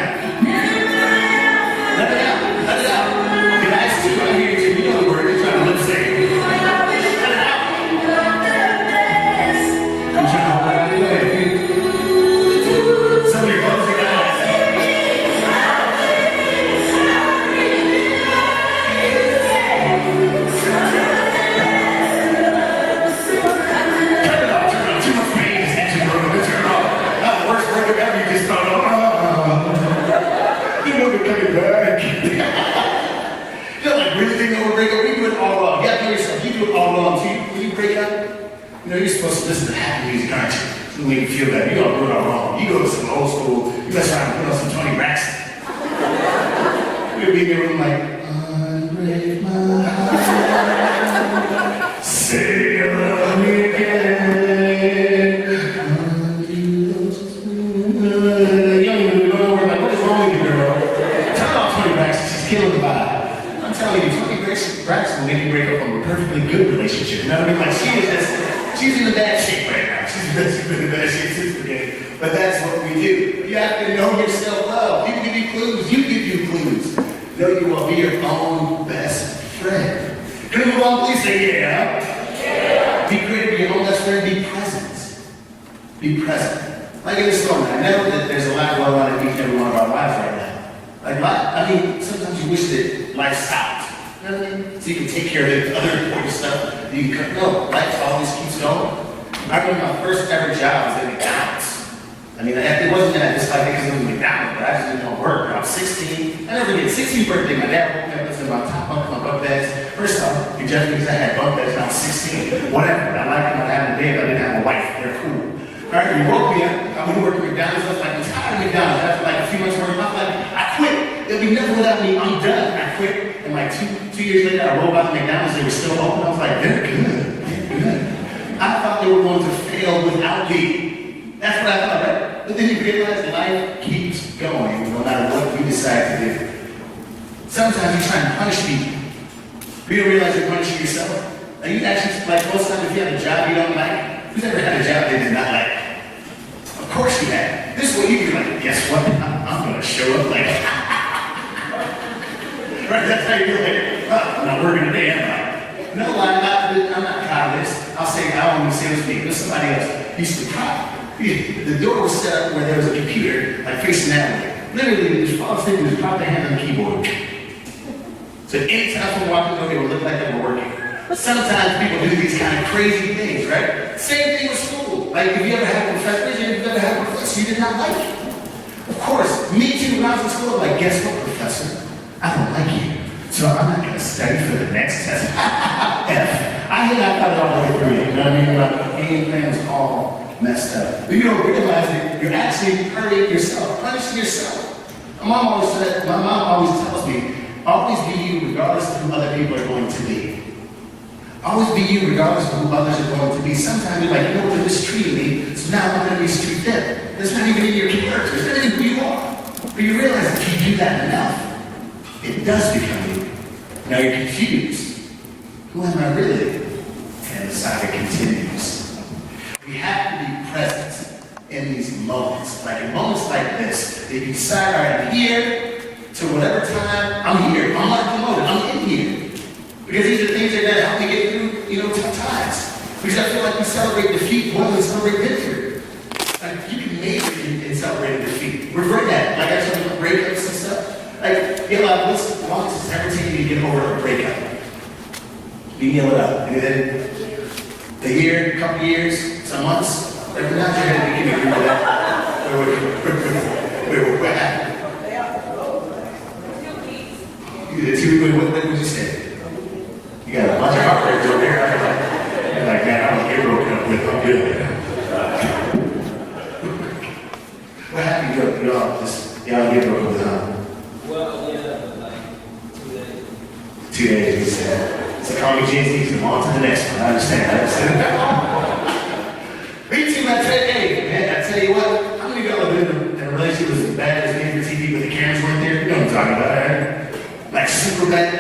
Let it out. Let it out. If I ask you right here, if you know the word, you're trying to lip sync. Let it out. I'm trying to hold it out. Go ahead. Some of your close your eyes. Turn it off. Turn it off. Too much pain is hitting your room. Turn it off. Not the worst breakup ever. You just thought, you know they're coming back. You know, like really thinking over breakup, we do it all wrong. You have to know yourself, you do it all wrong too. When you break up, you know, you're supposed to listen to happy music, aren't you? To make you feel better. You don't do it all wrong. You go to some old school, you mess around and put on some Tony Braxton. You'll be in your room like, unbreak my heart. Say you love me again. Killing the vibe. I'm telling you, Toni Braxton will make you break up from a perfectly good relationship. You know what I mean? Like, she's in a bad shape right now. She's in a bad shape since the beginning. But that's what we do. You have to know yourself well. People give you clues. You give you clues. Know you will be your own best friend. Can we move on? Please say yeah. Yeah. Be creative, be your own best friend. Be present. Be present. Like in this moment, I know that there's a lot going on in each and every one of our lives right now. Like, I mean, sometimes you wish that life stopped. You know what I mean? So you can take care of the other important stuff. You can, no, life always keeps going. I remember my first ever job was at McDonald's. I mean, it wasn't that I disliked it because it was McDonald's, but I just didn't know work. When I was 16, I never did 16th birthday. My dad woke me up and said, my top bunk, my bunk beds. First off, you judge me because I had bunk beds when I was 16. Whatever. I like them. I had a bed, but I didn't have a wife. They're cool. All right, you woke me up. I went to work at McDonald's. I was like, I'm tired of McDonald's. After like a few months working, I was like, I quit. There'll be nothing without me. I'm done. I quit. And like two years later, I rolled out to McDonald's. They were still open. I was like, they're good. They're good. I thought they were going to fail without me. That's what I thought, right? But then you realize life keeps going no matter what you decide to do. Sometimes you try and punish people. But you don't realize you're punishing yourself. Are you actually, like most times if you have a job you don't like, who's ever had a job they did not like? Of course you have. This is what you do, like, guess what? I'm going to show up like, right, that's how you do it. I'm not working today, am I? No, I'm not proud of this. I'll say, I don't even say it was me, it was somebody else. He used to prop. The door was set up where there was a computer, like facing that way. Literally, all I was thinking was prop their hand on the keyboard. So anytime someone walked in the door, it would look like they were working. Sometimes people do these kind of crazy things, right? Same thing with school. Like, if you ever had a professor, if you ever had a professor you did not like it. Of course, me too, when I was in school, like, guess what, professor? I don't like you. So I'm not going to study for the next test. F. I had not got it all the way through, you know what I mean? My game plan was all messed up. But you don't realize that you're actually hurting yourself, punishing yourself. My mom always tells me, always be you regardless of who other people are going to be. Always be you regardless of who others are going to be. Sometimes you're like, you know what, they're mistreating me, so now I'm going to mistreat them. That's not even in your character. It's not even who you are. But you realize that if you do that enough, it does become you. Now you're confused. Who am I really? And the saga continues. We have to be present in these moments. Like in moments like this, that you decide, all right, I'm here to whatever time, I'm here. I'm not promoted, I'm in here. Because these are things that are going to help me get through, tough times. Because I feel like we celebrate defeat more than we celebrate victory. Like, you can make it in celebrating defeat. We're great at it. Like, I talk about breakups and stuff. Like, what's the longest it's ever taken you to get over a breakup? You yell it out. And then, a year, a couple years, some months, every now and then you can agree with that. Wait, what happened? What did you say? You got a bunch of heartbreaks over there. You're like, man, I don't get broken up with. I'm good. What happened? Y'all get broken with, huh? Well, yeah, like 2 days. 2 days, you said. So call me Jay-Z, come on to the next one. I understand. Me too, I tell you what, how many of y'all have been in a relationship that was as bad as me for TV, but the cameras weren't there? You know what I'm talking about, right? Like super bad.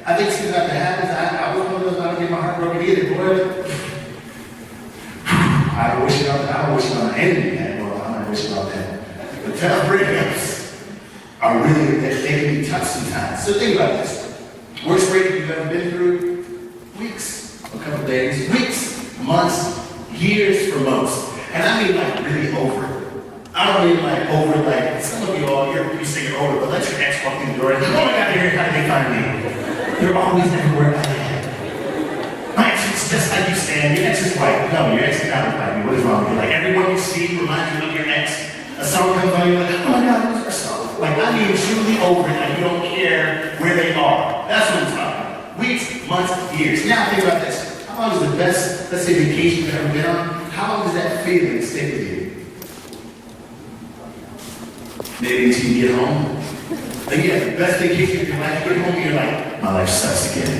I think something like that happens. I was one of those, I don't get my heart broken either, boy. I wish it on the enemy, man. Well, I'm not wishing on that. But tough breakups are really, they can be tough sometimes. So think about this. Worst breakup you've ever been through? Weeks, a couple days, weeks, months, years for most. And I mean like really over. I don't mean like over, like some of you all, you say you're over, but let your ex walk in the door and, oh my God, here, how did they find me? They're always everywhere I am. My ex is just like you stand. Your ex is white. No, your ex is not like me. What is wrong with you? Like everyone you see reminds you of your ex. A song comes on, you're like, oh my God, who's our song? Like I mean truly over it, like you don't care where they are. That's what I'm talking about. Weeks, months, years. Now think about this. How long is the best, let's say, vacation you've ever been on? How long does that feeling stay with you? Maybe until you get home. Like, yeah, the best vacation of your life, you get home, you're like, my life sucks again.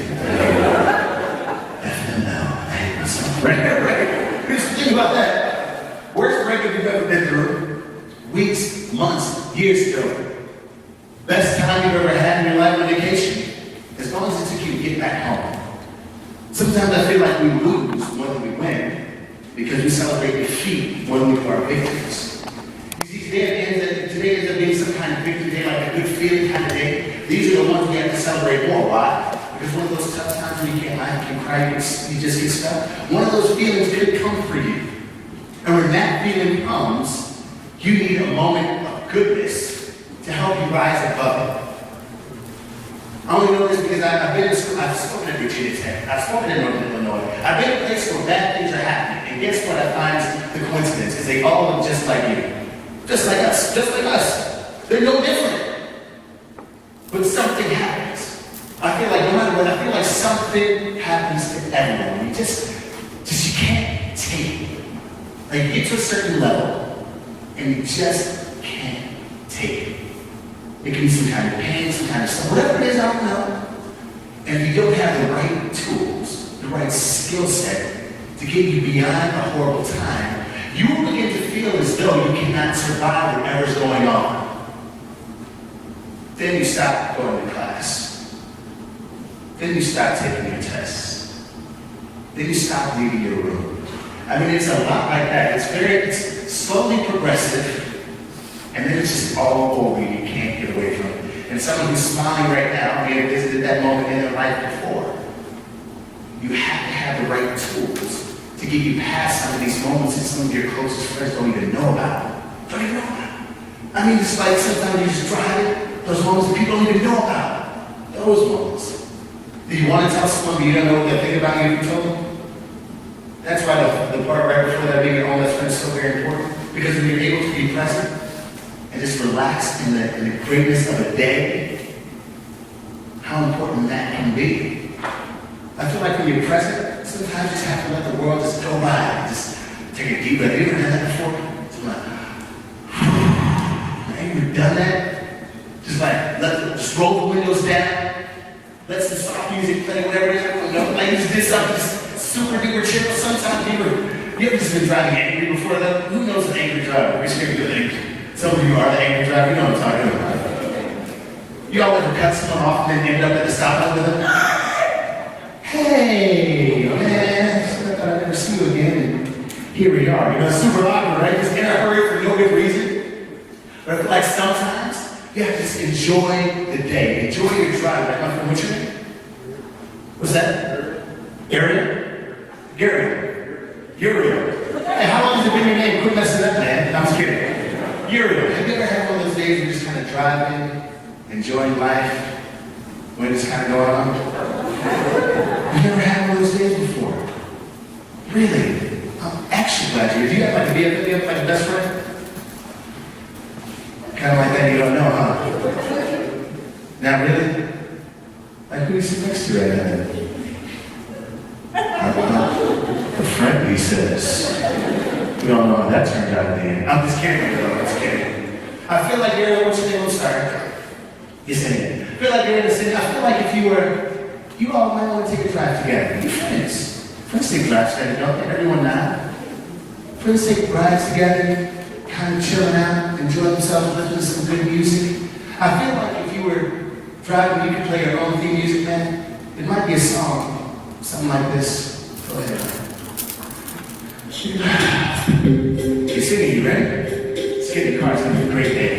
FML, I hate myself. Right? Just think about that. Worst breakup you've ever been through, weeks, months, years ago. Best time you've ever had in your life on vacation, as long as it took you to get back home. Sometimes I feel like we lose more than we win, because we celebrate defeat more than we do our victories. Today ends up being some kind of victory day, like a good feeling kind of day. These are the ones we have to celebrate more. Why? Because one of those tough times when you can't laugh, you can cry, you just get stuck. One of those feelings could come for you. And when that feeling comes, you need a moment of goodness to help you rise above it. I only know this because I've been in school, I've spoken at Virginia Tech, I've spoken in Northern Illinois. I've been in a place where bad things are happening. And guess what I find is the coincidence? Is they all look just like you. Just like us, just like us. They're no different. But something happens. I feel like no matter what, I feel like something happens to everyone. You just you can't take it. Like you get to a certain level, and you just can't take it. It can be some kind of pain, some kind of stuff, whatever it is, I don't know. And if you don't have the right tools, the right skill set to get you beyond a horrible time, you will begin to feel as though you cannot survive whatever's going on. Then you stop going to class. Then you stop taking your tests. Then you stop leaving your room. I mean, it's a lot like that. It's slowly progressive, and then it's just all over you. You can't get away from it. And someone who's smiling right now may have visited that moment in their life before. You have to have the right tools to get you past some of these moments that some of your closest friends don't even know about. Don't even know about. I mean, it's like sometimes you just drive it, those moments that people don't even know about. Those moments. Do you want to tell someone but you don't know what they think about you if you told them? That's why the part right before that being your own best friend is so very important. Because when you're able to be present and just relax in the greatness of a day, how important that can be. I feel like when you're present, sometimes you just have to let the world just go by. Just take a deep breath. Have you ever done that before? Just like, have you ever done that? Just roll the windows down. Let some soft music play, whatever it is. I don't know. Like you just did something just super duper chill. Sometimes you ever just been driving angry before that? Who knows an angry driver? We're scared of angry. Some of you are the angry driver. You know what I'm talking about. You all ever cut someone off and then end up at the stoplight with them? Hey, man, I thought I'd never see you again, and here we are. You know, it's super awkward, right? Just in a hurry for no good reason. But I feel like sometimes you have to just enjoy the day. Enjoy your drive. Like, I'm from what's your name? What's that? Ariel? Uriel. Uriel. Hey, how long has it been your name? Quit messing up, man. I'm just kidding. Uriel. Have you ever had one of those days where you're just kind of driving, enjoying life, when it's kind of going on? You've never had one of those days before? Really? I'm actually glad you. Do you have like a BFF, you have like a best friend? Kind of like that you don't know, huh? Not really? Like who do you sit next to right now? The friend, he says. We don't know how that turned out in the end. I'm just kidding, though. I'm just kidding. I feel like you're, what's your name? I'm sorry. You're saying it. I feel like you're in the city. I feel like if you all might want to take a drive together. You're friends. Friends take drives together, don't they? Everyone not. Friends take drives together, kind of chilling out, enjoying themselves, listening to some good music. I feel like if you were driving, you could play your own theme music, man. It might be a song, something like this. Go ahead. You're singing, you ready? Let's get in the car. It's going to be a great day.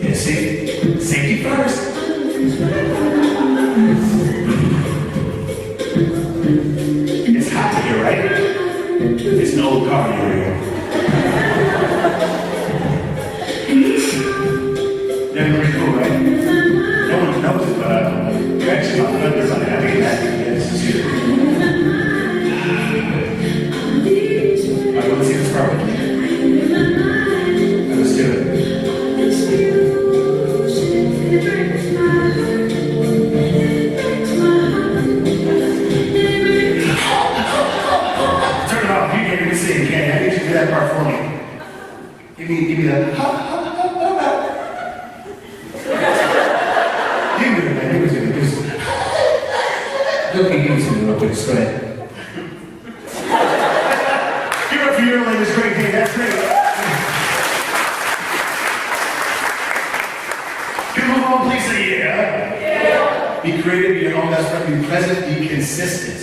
Yeah, see? Safety first. It's hot here, right? It's an old car here. They're pretty cool, right? No one knows it, but you're actually my friend or something. I think it's happy. This is you. I want to see this car with me. Let's do it. Turn it off. You can't even sing, can you? I need you to do that part for me. Give me that. You do it, man. You do it. Look, give me something real quick. Just go ahead. Give it up for your latest great day. That's great. Can we move on, please? Say yeah. Be creative, be your own best friend, be present, be consistent.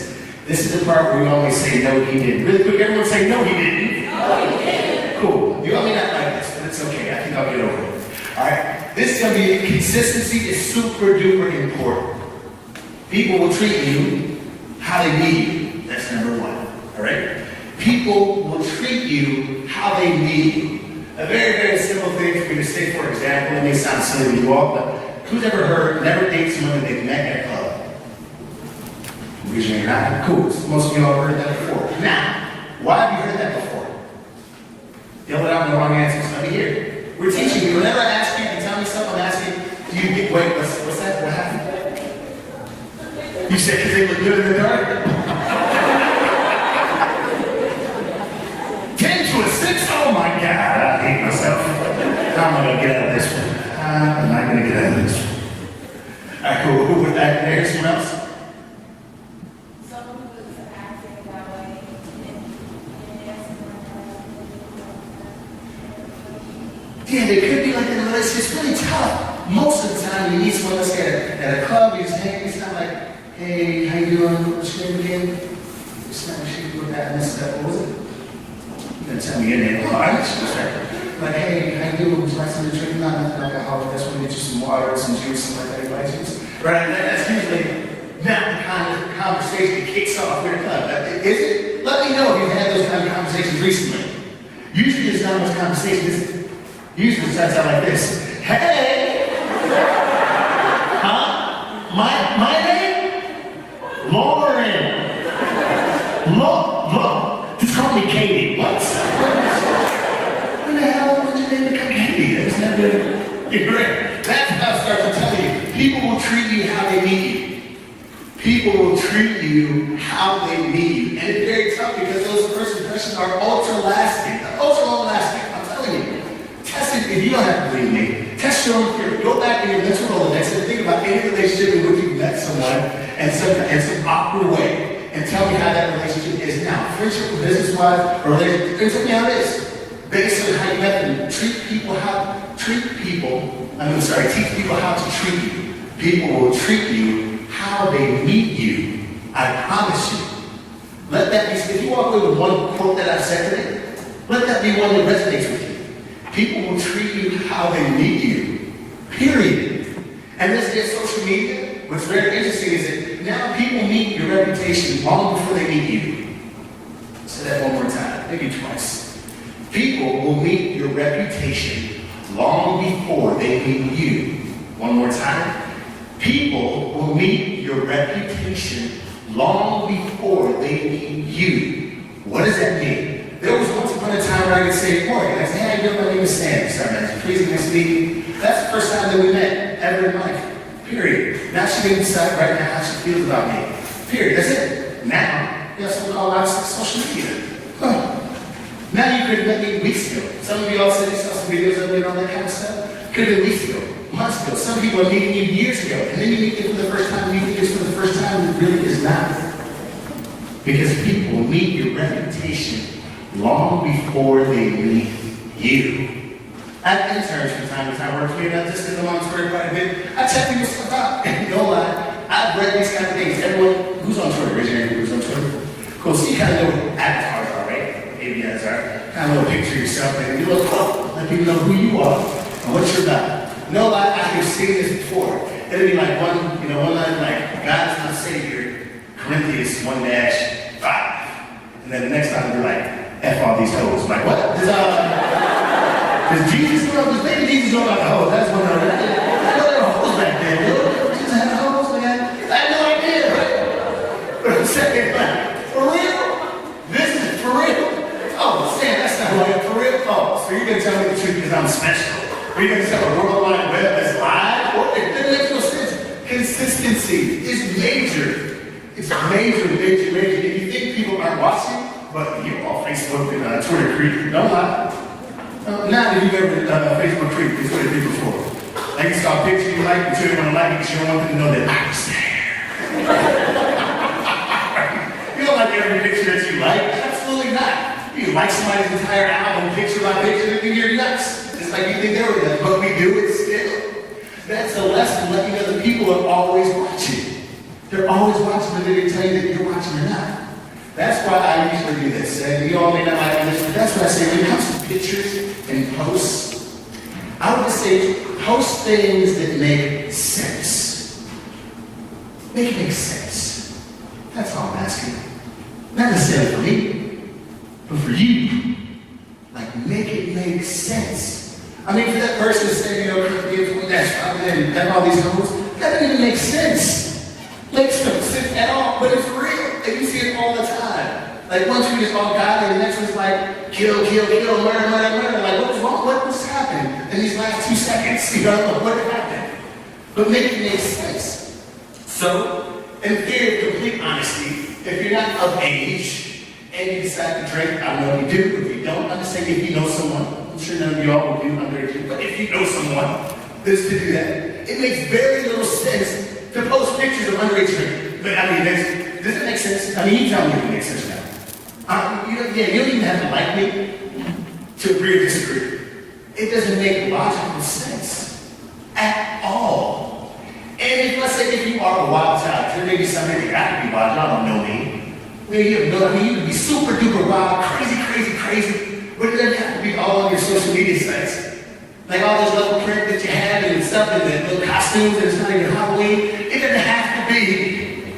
This is the part where we always say, no, he didn't. Really quick, everyone say, no, he didn't. No, he didn't. Cool. You all may not like this, but it's okay. I think I'll get over it. All right? This is going to be, consistency is super duper important. People will treat you how they need you. That's number one. All right? People will treat you how they need you. A very, very simple thing for me to say, for example, it may sound silly to you all, but who's ever heard, never date someone that they've met at a club? Raise your hand. Cool. Most of you all heard that before. Now, why have you heard that before? Yell it out in the wrong answers. Let me hear it. We're teaching you. Whenever I ask you, tell me something, I'm asking, do you get, wait, what's that? What happened? You said because they look good in the dark? 10 to a 6? Oh my God, I hate myself. I'm not going to get out of this one. I'm not going to get out of this one. All right, cool. Who would that? There's someone else? Someone who's acting that way Yeah, they could be like that, but it's just really tough. Most of the time, you meet someone that's at a club, you just hang, it's not like, hey, how you doing? What's your name again? It's not she with that messed up. What was it? You gotta tell me your name. Oh, I just was like, hey, how you doing? Would you like something to drink? Not nothing alcoholic. That's when we get you some water, some juice, something like that. Right? That's usually not the kind of conversation that kicks off your club. Is it? Let me know if you've had those kind of conversations recently. Usually there's not much conversation, is it? Usually it starts out like this. Hey! Huh? My name? Lauren. Just call me Katie. What? When the hell did your name become Katie? That's never... You're great. That's how it starts to tell you. People will treat you how they need you. People will treat you how they need you. And it's very tough because those first impressions are ultra-lasting. Ultra-long-lasting. I'm telling you. Test it if you don't have to believe me. Test your own theory. Go back in your mental Rolodex and think about any relationship in which you met someone in some awkward way. And tell me how that relationship is now. Friendship or business-wise, or relationship. And tell me how it is. Based on how you met them. Teach people how to treat you. People will treat you how they meet you. I promise you. Let that be, if you walk away with one quote that I've said today, let that be one that resonates with you. People will treat you how they meet you. Period. And this is social media. What's very interesting is that now people meet your reputation long before they meet you. Say that one more time, maybe twice. People will meet your reputation long before they meet you. One more time. People will meet your reputation long before they meet you. What does that mean? There was once upon a time where I could say, Morgan, I said, hey, how you doing? My name is Sam. Sorry, man. Please, nice to meet you. That's the first time that we met ever in life. Period. Now she can decide right now how she feels about me. Period. That's it. Now, you have something called live social media. Huh. Now you could have met me weeks ago. Some of you all said you saw some videos of me and all that kind of stuff. Could have been weeks ago, months ago. Some people are meeting you years ago. And then you meet them for the first time, you think it's for the first time, it really is not. Because people meet your reputation long before they meet you. I have interns from time to time working here, just because I'm on Twitter quite a bit. I check people's stuff out. And you know what? I've read these kind of things. Everyone who's on Twitter, raise your hand who's on Twitter. Cool. So you kind of know what avatars are, right? ABS are. Kind of know a picture of yourself and you look up. Let people know who you are and what you're about. No lie, I've seen this before. It'll be like one line like, God is my Savior, Corinthians 1-5. And then the next line will be like, F all these hoes. Like, what? Does Jesus know? Does maybe Jesus know about the hoes? That's what I know. I know there were hoes back then. Jesus had hoes, man. I had no idea, right? But I'm saying, like, for real? This is for real? Oh, Sam, that's not who I am. For real? Oh, so you're going to tell me the truth because I'm special? Or you're going to tell the World Wide Web that's live? Or it makes no sense. Consistency is major. It's major. If you think people aren't watching, but you all Facebook and Twitter creep, don't lie. Not that you've ever Facebook creep and Twitter creep before. Like you saw a picture you like, but you didn't want to like it because you don't want them to know that I was there. You don't like every picture that you like. Absolutely not. You like somebody's entire album, picture by picture, and think you're nuts. It's like you think they're nuts, but we do it still. That's a lesson letting you know that people are always watching. They're always watching, but they didn't tell you that you're watching or not. That's why I usually do this. And you all may not like this, but that's what I say when it comes to pictures and posts. I would just say post things that make sense. Make it make sense. That's all I'm asking. Not necessarily for me, but for you. Like, make it make sense. I mean, for that person to say, that's all these hoes, that doesn't even make sense. Makes no sense at all, but it's real. And you see it all the time. Like, one tweet is all godly, and the next one's like, kill, murder. Like, what was wrong? What was happening in these last 2 seconds? You know, what happened? But make it make sense. So, in theory of complete honesty, if you're not of age and you decide to drink, I don't know if you do. If you don't, I'm just saying if you know someone, I'm sure none of y'all will do underage, but if you know someone that's to do that, it makes very little sense to post pictures of underage drinking. But I mean, does it make sense? I mean, you tell me if it makes sense now. You don't even have to like me to agree or disagree. It doesn't make logical sense at all. And if, let's say, if you are a wild child, there may be somebody that got to be wild, y'all don't know me. You could be super duper wild, crazy, but it doesn't have to be all on your social media sites. Like all those level print that you have and stuff and the little costumes and it's not even Halloween. It doesn't have to be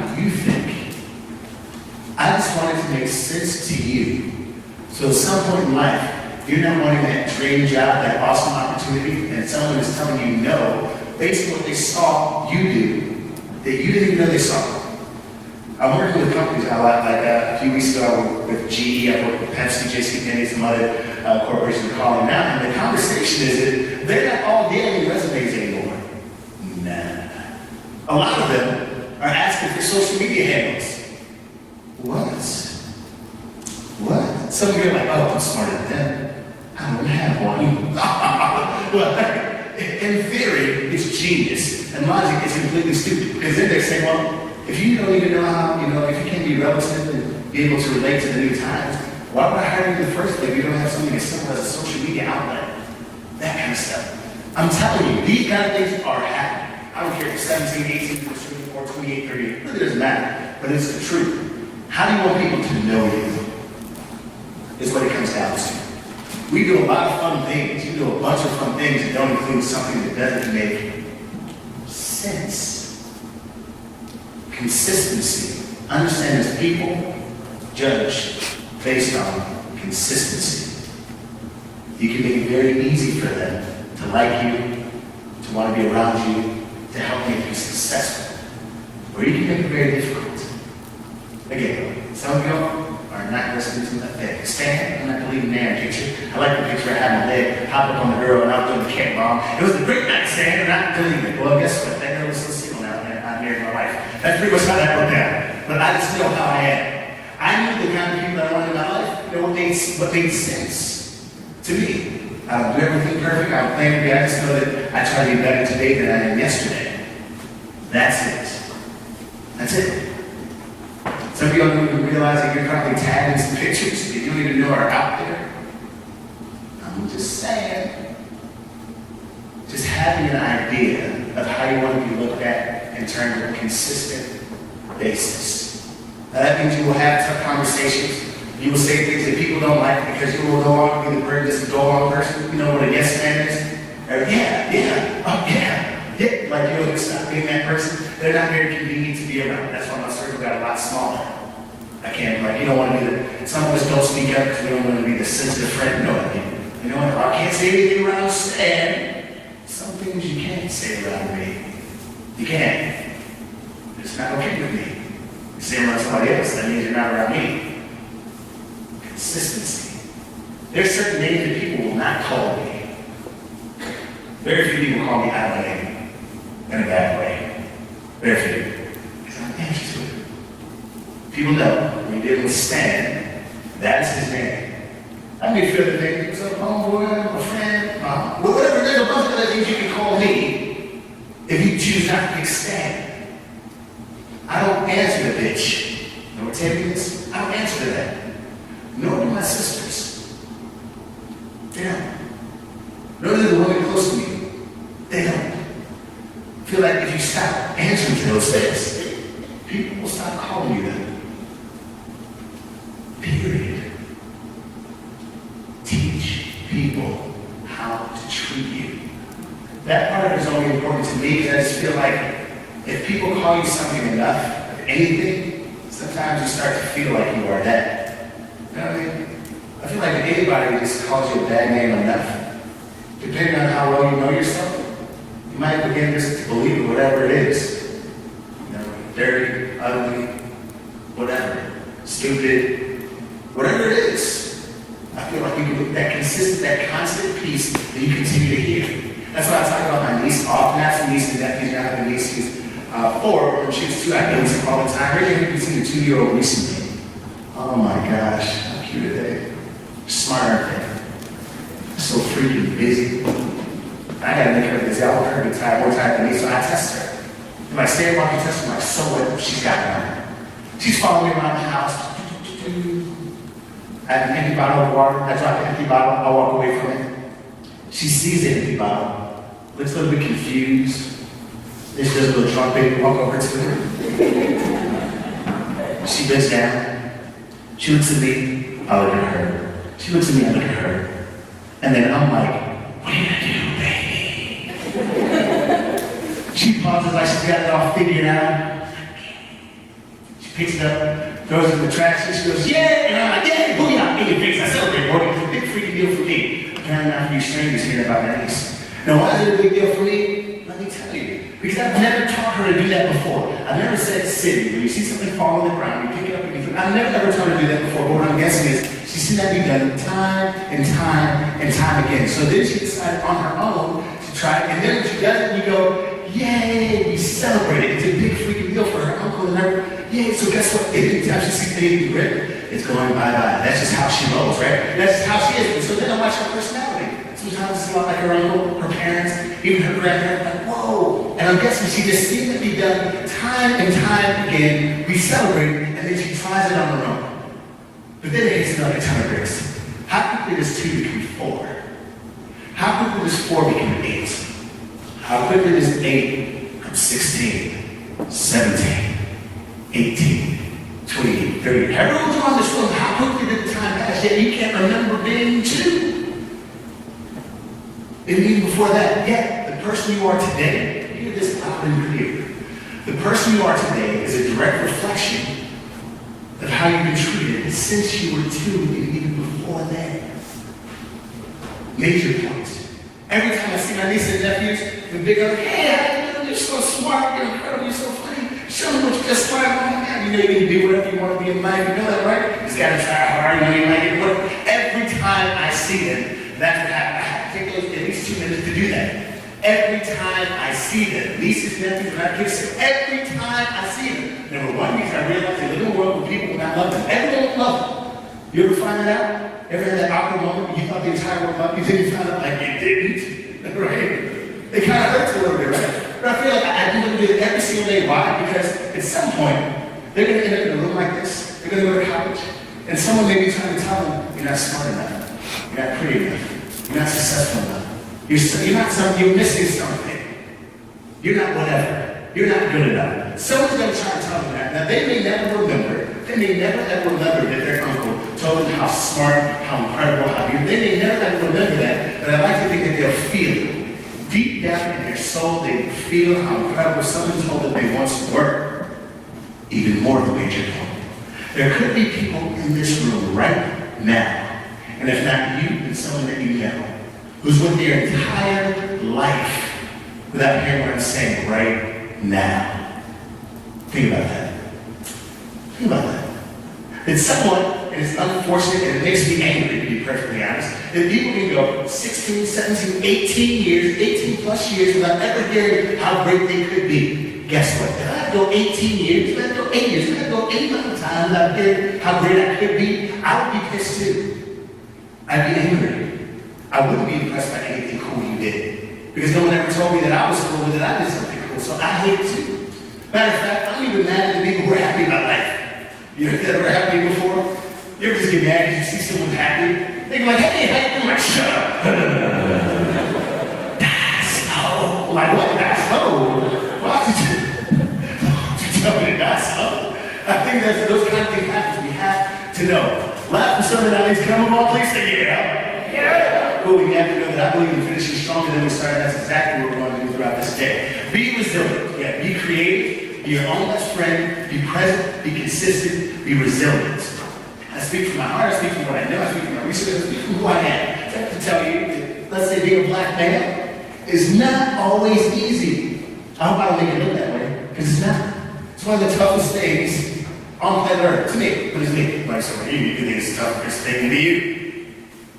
what you think. I just want it to make sense to you. So at some point in life, you're not wanting that dream job, that awesome opportunity, and someone is telling you no, based on what they saw you do, that you didn't even know they saw. I'm working with companies a lot, like a few weeks ago I worked with GE, I worked with Pepsi, JCPenney, some other corporations are calling now, and the conversation is that they're not all daily resumes anymore. Nah. A lot of them are asking for social media handles. What? Some of you are like, oh, I'm smarter than them. I don't have one. Well, in theory, it's genius, and logic is completely stupid, because then they say, well, if you don't even know how, if you can't be relative and be able to relate to the new times, why would I hire you in the first place if you don't have something as simple as a social media outlet? That kind of stuff. I'm telling you, these kind of things are happening. I don't care if you're 17, 18, 24, 28, 30, it really doesn't matter, but it's the truth. How do you want people to know you? Is what it comes down to. We do a lot of fun things. You do a bunch of fun things that don't include something that doesn't make sense. Consistency. Understand as people judge based on consistency. You can make it very easy for them to like you, to want to be around you, to help make you successful. Or you can make it very difficult. Again, some of y'all are not listening to that thing. Stan, I'm not believing man picture. I like the picture I had my leg hop up on the girl and I was doing the cat bomb. It was a great night, Stan, and I didn't believe it. Well, guess what? That girl is still single now, and I married my wife. That's pretty much how that went down. But I just know how I am. I knew the kind of people that I wanted in my life. What made sense to me. I don't do everything perfect. I don't claim to be. I just know that I try to be better today than I am yesterday. That's it. That's it. Some of you don't even realize that you're probably tagging some pictures that you don't even know are out there. I'm just saying. Just having an idea of how you want to be looked at in terms of a consistent basis. Now that means you will have tough conversations. You will say things that people don't like because you will no longer be the person that's a go-along person. You know what a yes man is? Or yeah, like you'll stop being that person. They're not very convenient to be around. That's why my circle got a lot smaller. I can't, you don't want to be some of us don't speak up because we don't want to be the sensitive friend. No, you know what? I can't say anything around Stan. Some things you can't say around me. You can't. It's not okay with me. You say around somebody else, that means you're not around me. Consistency. There's certain names that people will not call me. Very few people call me out of my name in a bad way. Very few. Because I'm anxious with it. People know when you're dealing with Stan, that's his name. I may feel the thing, what's up, homeboy, my friend, whatever, there's a bunch of other things you can call me if you choose not to pick Stan. I don't answer the bitch. You know what I'm this? I don't answer to that. Nor do my sisters. They don't. Nor do the women close to me. They don't. Feel like if you stop answering to those things, people will stop calling you that. Period. Teach people how to treat you. That part is only important to me because I just feel like if people call you something enough, anything, sometimes you start to feel like you are that. You know what I mean? I feel like if anybody just calls you a bad name enough, depending on how well you know yourself, you might begin just to believe whatever it is. You know, dirty, ugly, whatever, stupid, whatever it is. I feel like you can that consistent, that constant piece that you continue to hear. That's why I talk about my niece. Often I have nieces and nephews. I have a niece who's 4, and she's 2. I notice her all the time. Raise your hand if you've seen a 2-year-old recently. Oh my gosh, how cute are they? Smart, aren't they? So freaking busy. I gotta make her busy. I want her to be tired, more tired than me, so I test her. If I stay and walk and test her, I'm like, so what? She's got one. She's following me around the house. I have an empty bottle of water. I drop the empty bottle. I walk away from it. She sees the empty bottle, looks a little bit confused. Then she does a little drunk baby walk over to her. She bends down. She looks at me. I look at her. She looks at me. I look at her. And then I'm like, what are you gonna do, baby? She pauses like she's got it all figured out. picks it up, throws it in the trash, and she goes, yeah! And I'm like, yeah, booyah! In your face, I celebrate, boy. It's a big freaking deal for me. Apparently not for you strangers hearing about my niece. Now, why is it a big deal for me? Let me tell you. Because I've never taught her to do that before. I've never said sitting. When you see something fall on the ground, you pick it up and you I've never ever taught her to do that before. But what I'm guessing is she's seen that be done time and time and time again. So then she decided on her own to try it. And then when she does it, we go, yay, we celebrate it. It's a big freaking deal for her uncle and her. Yay, so guess what? Anytime she sees anything red, it's going bye-bye. That's just how she rolls, right? That's just how she is. And so then I watch her personality. Sometimes it's a lot like her uncle, her parents, even her grandparents, like, whoa. And I'm guessing she just seen it be done time and time again. We celebrate it, and then she tries it on her own. But then it hits another ton of bricks. How quickly does 2 become 4? How quickly does 4 become 8? How quickly does 8 become 16, 17, 18, 20, 30? Everyone's on this room, how quickly did the time pass? Yet you can't remember being 2. And even before that, yet the person you are today, hear this loud and clear. The person you are today is a direct reflection of how you've been treated since you were 2 and even before then. Major points. Every time I see my nieces and nephews, the big other, hey, how you doing? You're so smart, you're incredible, you're so funny. Show me what you just learned. Oh my God, you know you can do whatever you want to be in life. You know that, right? You just gotta try hard, you know you might get what. Every time I see them, that's what happens. Take those at least 2 minutes to do that. Every time I see them, nieces, nephews, and I kids, every time I see them, number one, because I realize they live in a world where people will not love them. Everyone will love them. You ever find that out? Ever had that awkward moment when you thought the entire world loved you, then you found out like it didn't? Right? It kind of hurts a little bit, right? But I feel like I do it every single day. Why? Because at some point, they're going to end up in a room like this. They're going to go to college. And someone may be trying to tell them, you're not smart enough. You're not pretty enough. You're not successful enough. You're missing something. You're not whatever. You're not good enough. Someone's going to try to tell them that. Now, they may never remember. They may never ever remember that their uncle told them how smart, how incredible, how beautiful. They may never ever remember that. But I like to think that they'll feel it. Deep down in their soul, they will feel how incredible someone told them they once were. Even more of a major point. There could be people in this room right now. And if not you, then someone that you know, who's with their entire life without hearing what I'm saying right now. Think about that. Think about that. It's someone, and it's unfortunate, and it makes me angry, to be perfectly honest, that people can go 16, 17, 18 years, 18 plus years without ever hearing how great they could be. Guess what? If I had to go 18 years, if I had to go 8 years, if I had to go any amount of time without hearing how great I could be, I would be pissed too. I'd be angry. I wouldn't be impressed by anything cool you did. Because no one ever told me that I was cool, that I did something cool. So I hate it too. Matter of fact, I'm even mad at the people who are happy about life. You ever happy before? You ever just get mad because you see someone happy? They go like, hey, how you doing? Like, shut up. Die slow. Like, what? Die slow? Why did you tell me to die slow? I think that those kind of things happen. We have to know. Laugh for something that means come on, please say yeah. Yeah. But we have to know that I believe in finishing stronger than we started. That's exactly what we're going to do throughout this day. Be resilient. Yeah. Be creative. Be your own best friend. Be present. Be consistent. Be resilient. I speak from my heart. I speak from what I know. I speak from my research. I speak from who I am. I have to tell you that, let's say, being a black man is not always easy. I hope I don't make it look that way, because it's not. It's one of the toughest things on planet Earth, to me, but it's me. Like, so you think it's the toughest thing to you.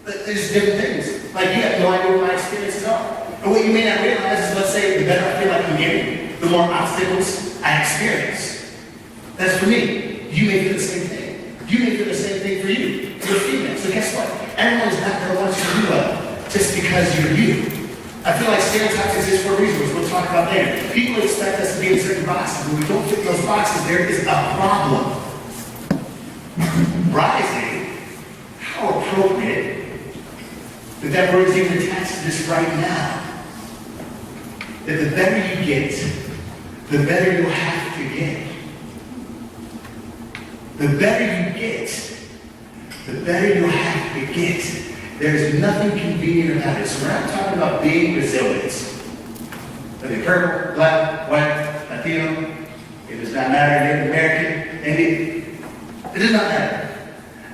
But there's different things. Like, you have no idea what my experiences are. And what you may not realize is, let's say, the better I feel like I'm getting, the more obstacles I experience. That's for me. You may feel the same thing. You may feel the same thing for you. You're female. So guess what? Everyone's not going to want you to do well just because you're you. I feel like stereotypes exist for a reason, which we'll talk about later. People expect us to be in certain boxes. When we don't fit those boxes, there is a problem. Rising, how appropriate that that word is even attached to this right now. That the better you get, the better you'll have to get. The better you get, the better you'll have to get. There's nothing convenient about it. So when I'm talking about being resilient, whether you're purple, black, white, Latino, it does not matter, Native American, it does not matter.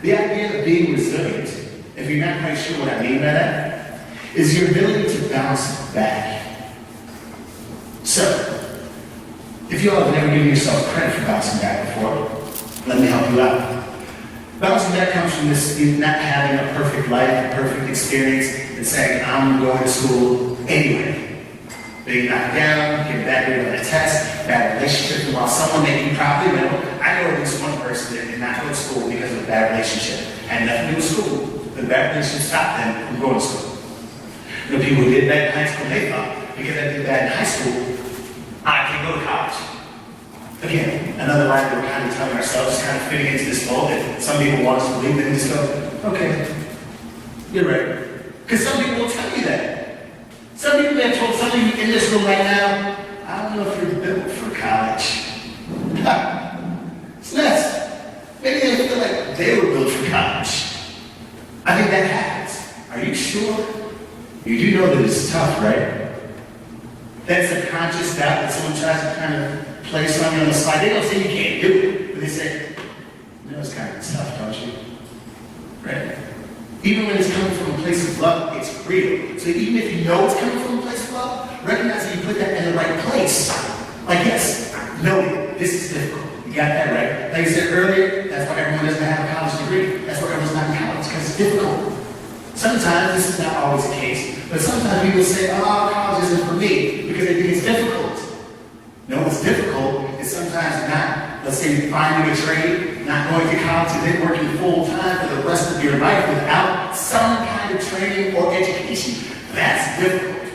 The idea of being resilient, if you're not quite sure what I mean by that, is your ability to bounce back. So, if you all have never given yourself credit for bouncing back before, let me help you out. Bouncing back comes from this not having a perfect life, a perfect experience, and saying, I'm going to school anyway. Being knocked down, getting back there on a test, bad relationship, and while someone that you probably know, I know at least one person that did not go to school because of a bad relationship. Had nothing to do with school. The bad relationship stopped them from going to school. You know, people who did bad in high school, they thought, because I did bad in high school, I can go to college. Again, another lie that we're kind of telling ourselves, kind of fitting into this mold that some people want us to believe, and just go, okay, you're right. Because some people will tell you that. Some people have told some of you in this room right now, I don't know if you're built for college. It's nuts. Maybe they feel like they were built for college. I think that happens. Are you sure? You do know that it's tough, right? That subconscious doubt that someone tries to kind of place on you on the slide. They don't say you can't do it, but they say, you know it's kind of tough, don't you? Right? Even when it's coming from a place of love, it's real. So even if you know it's coming from a place of love, recognize that you put that in the right place. Like, yes, know it. This is difficult. You got that right. Like I said earlier, that's why everyone doesn't have a college degree. That's why everyone's not in college, because it's difficult. Sometimes, this is not always the case, but sometimes people say, oh, college isn't for me, because they think it's difficult. No, what's difficult is sometimes not, let's say, finding a trade, not going to college, and then working full time for the rest of your life without some kind of training or education. That's difficult.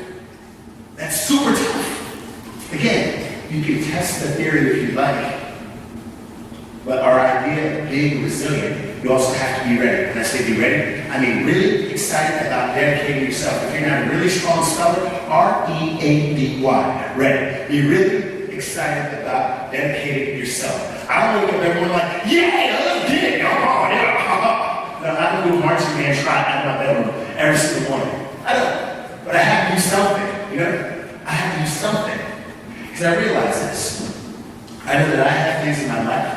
That's super tough. Again, you can test the theory if you like, but our idea of being resilient, you also have to be ready. When I say be ready, I mean really excited about dedicating yourself. If you're not a really strong speller, R-E-A-D-Y, ready. Be really excited about dedicating yourself. I don't wake up everyone like, yeah, let's get it, come on, yeah. No, I don't do a marching band trot out of my bedroom every single morning. I don't. But I have to do something, you know? I have to do something. Because I realize this. I know that I have things in my life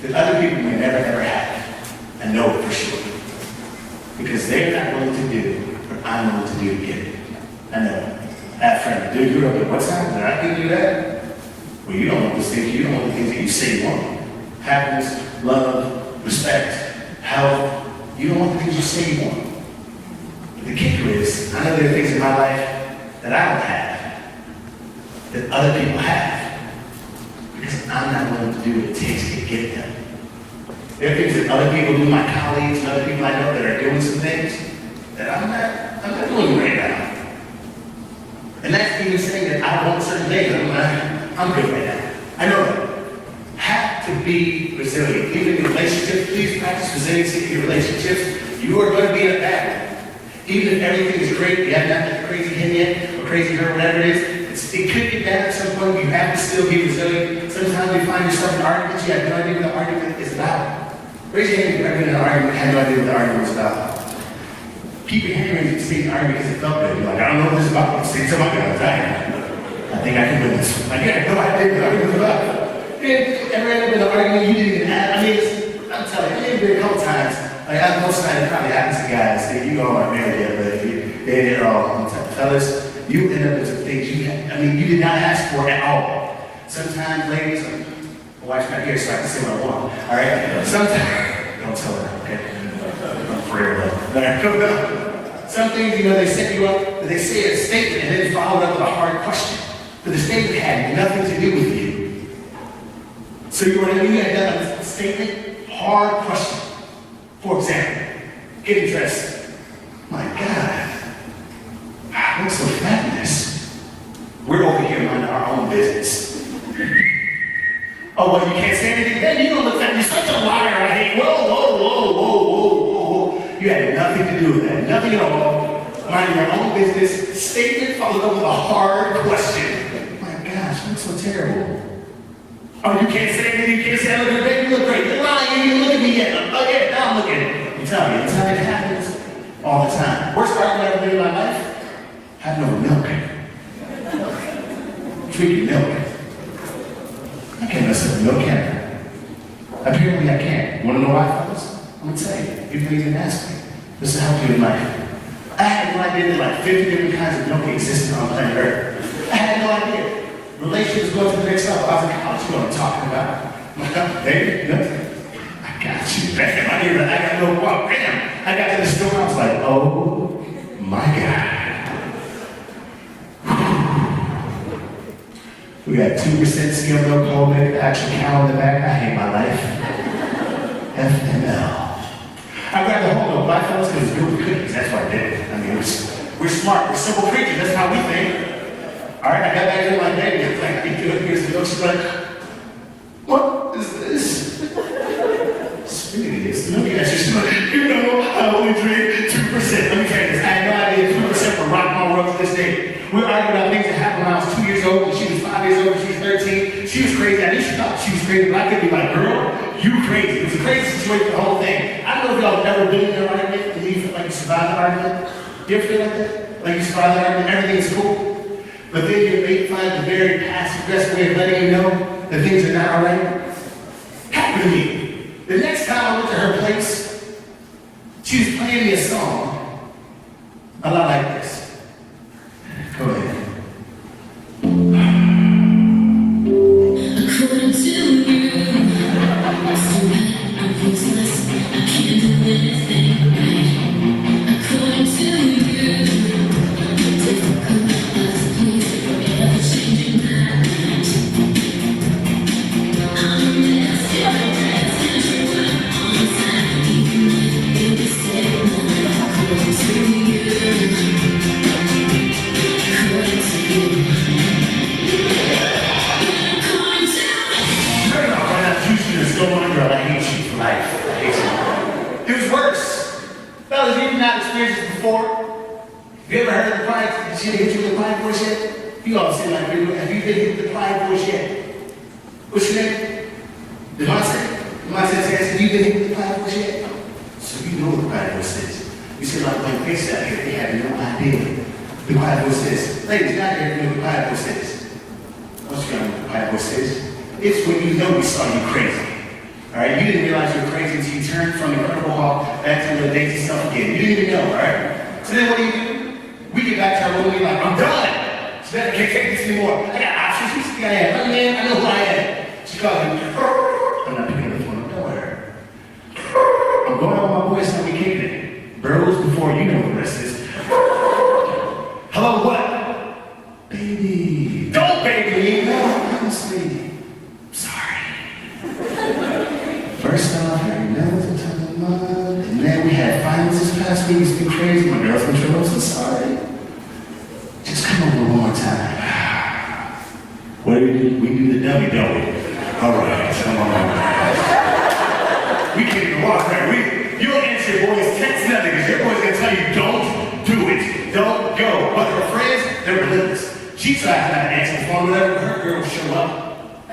that other people may never ever have. I know it for sure. Because they're not willing to do what I'm willing to do to get it. I know. I have a friend, dude, you're up there, what's happening? Did I give you that? Well, you don't want those things. You don't want the things that you say you want. Happiness, love, respect, health. You don't want the things you say you want. But the kicker is, I know there are things in my life that I don't have, that other people have. Because I'm not willing to do what it takes to get them. There are things that other people do, my colleagues and other people I know that are doing some things that I'm not doing right now. And that's even saying that I want certain things. I'm good right now. I know that. Have to be resilient. Even in relationships, please practice resiliency in your relationships. You are going to be in a battle. Even if everything is great, you have not had a crazy hit yet, or crazy hurt, whatever it is, it could get bad at some point. You have to still be resilient. Sometimes you find yourself in arguments, you have no idea what the argument is about. Raise your hand if you've ever been in an argument and had no idea what the argument was about. Keep your hand raised and stay in the argument because it felt good. You're like, I don't know what this is about. Say something about that. I think I can win this. Like, I have no idea what the argument was about. Ever end up in an argument you didn't even have? I mean, I'm telling you, maybe a couple times. Like, most of the time, it probably happens to guys that you all aren't married yet, but if you dated at all, fellas, you end up with some things you did not ask for at all. Sometimes, ladies, my wife's not here, so I can say what I want. All right? Sometimes, don't tell her, okay? I'm for real, though. Some things, they set you up, but they say a statement and then follow it up with a hard question. But the statement had nothing to do with you. So you want to had done a statement, hard question. For example, getting dressed. My God, I look so fat in this. We're over here minding our own business. Oh, well, you can't say anything then? You don't look fat. You're such a liar. I hate. Whoa. You had nothing to do with that. Nothing at all. Minding your own business. Statement followed up with a hard question. My gosh, you look so terrible. Oh, you can't say anything. You can't say I look great. You look great. You're lying. You didn't look at me yet. Oh, yeah, now I'm looking. I'm telling you, it's how it happens all the time. Worst argument I've ever made in my life? Have no milk. Drinking milk. I can't mess up milk, can I? Apparently I can. You wanna know why, fellas? I'm gonna tell you. People even ask me. This will help you in life. I had no idea that like 50 different kinds of milk existed on planet Earth. I had no idea. Relationships go to the next level. I was like, college, what I'm talking about. Baby, nothing. I got you, bam. I got no walk, bam. I got to the store, I was like, oh my God. We got 2% skim milk, homemade, actual cow in the back. I hate my life. FML. I grabbed the whole milk, my fellas, because it's good with cookies. That's why I did it. I mean, we're smart, we're simple creatures. That's how we think. All right, I got back to my baby. I'm like, here's the milk. She's like, what is this? Sweetie, it's milk. She's like, you know, I only drink 2%. Let me tell you this. I had no idea 2% would rock my world to this day. We argued about things that happened when I was 2 years old, when she was 5 years old, when she was 13. She was crazy. I knew she thought she was crazy, but I could be like, girl, you crazy. It was a crazy situation, the whole thing. I don't know if y'all have ever been in an argument and you feel like you survived the argument. You ever feel like that? Like you survived the argument, everything's cool. But then your mate finds a very passive, aggressive way of letting you know that things are not alright. Happened to me. The next time I went to her place, she was playing me a song a lot like this. Go ahead. According to you, I'm so bad, I'm useless, I can't do anything right. According to you, I'm difficult as a please, forever changing my mind. I'm a mess, you're a mess, and you're on the side, even when you say no. According to you, according to you. Go on, girl, I hate you for life. I hate you. It was worse. Fellas, you've not experienced this before. Have you ever heard of the quiet? Did she hit you with the quiet voice yet? You all seem like have you been hit with the quiet voice yet? What's your name? Devontae? Devontae says, have you been hit with the quiet voice yet? So you know what the quiet voice is. You see a lot of white faces out here, they have no idea what the quiet voice is. Ladies, not here, you know what the quiet voice is. Most of y'all know what the quiet voice is. It's when you know we saw you crazy. All right, you didn't realize you were crazy until you turned from the Incredible Hulk back to the dainty self again. You didn't even know, all right? So then what do? We get back to our room and we're like, I'm done. So then I can't take this anymore. I got options. Who you think I am? I'm man. I know who I am. She calls me. I'm not picking up the phone. Don't worry. I'm going out with my boys and we kicking it. Bros before you know what the rest is. Hello, what? Baby. Don't baby me. No, honestly. First off, every now and then, and then we had finals this past week. It's been crazy. My girl's been trouble, so sorry. Just come over one more time. What do we do? We do the dummy, don't we? All right, come on. We can't even walk there. You'll answer your boys' text nothing because your boy's gonna tell you, don't do it. Don't go. But her friends, they're relentless. She tries not to answer the phone, whatever. Her girl will show up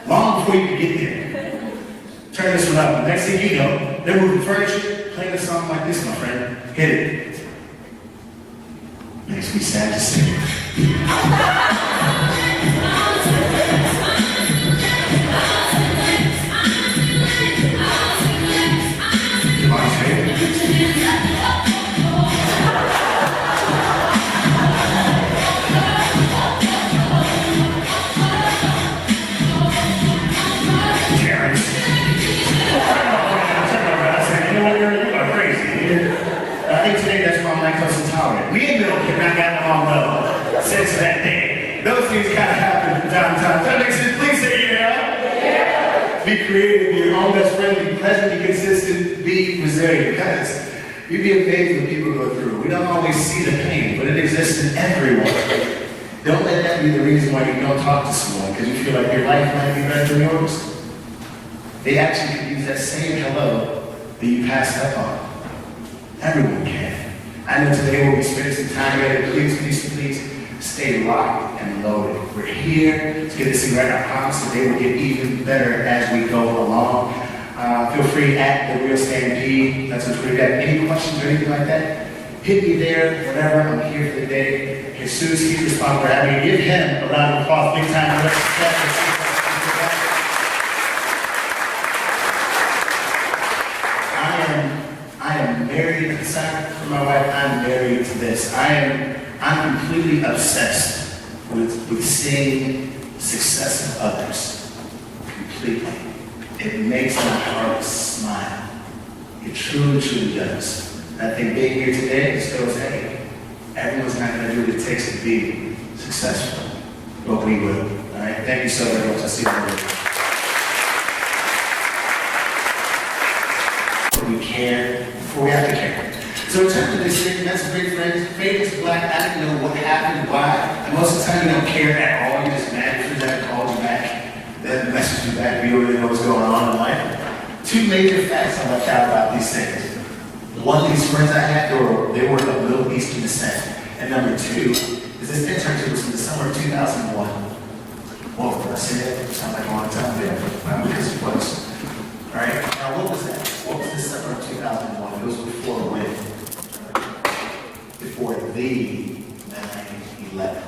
long before you can get there. Turn this one up. Next thing you know, they're moving furniture, playing a song like this, my friend. Hit it. Makes me sad to see. Come on, say it. I think today that's why I'm lactose intolerant. Me and Milk have not gotten along well since that day. Those things kind of happen from time to time. That makes sense. Please say yeah. Be creative, be your own best friend, be pleasant, be consistent, be resilient. Guys, you'd be amazed what people go through. We don't always see the pain, but it exists in everyone. Don't let that be the reason why you don't talk to someone, because you feel like your life might be better than yours. They actually could use that same hello that you passed up on. Everyone can. I know today we'll be spending some time together. Please stay locked and loaded. We're here to get this thing right. I promise that they will get even better as we go along. Feel free at The Real Stampede. That's on Twitter. Any questions or anything like that? Hit me there, whatever. I'm here for the day. Jesus, he's responsible for having me. Give him a round of applause. Big time. married, aside from my wife, I'm married to this. I'm completely obsessed with seeing the success of others. Completely. It makes my heart smile. It truly, truly does. I think being here today just goes, hey, everyone's not going to do what it takes to be successful, but we will. All right? Thank you so very much. I'll see you later. We care before we have to care. So in terms of this thing, that's a great phrase. Fade is black. I didn't know what happened, why. And most of the time you don't care at all. You just mad for that called you back. That message you back. You don't really know what's going on in life. Two major facts I left out about these things. One of these friends I had, they were of Middle Eastern descent. And number two is this internship was in the summer of 2001. Whoa, did I say that? Sounds like a long time ago. Because it was. All right. Now, what was that? What was the summer of 2001? It was before when? Before the 9/11.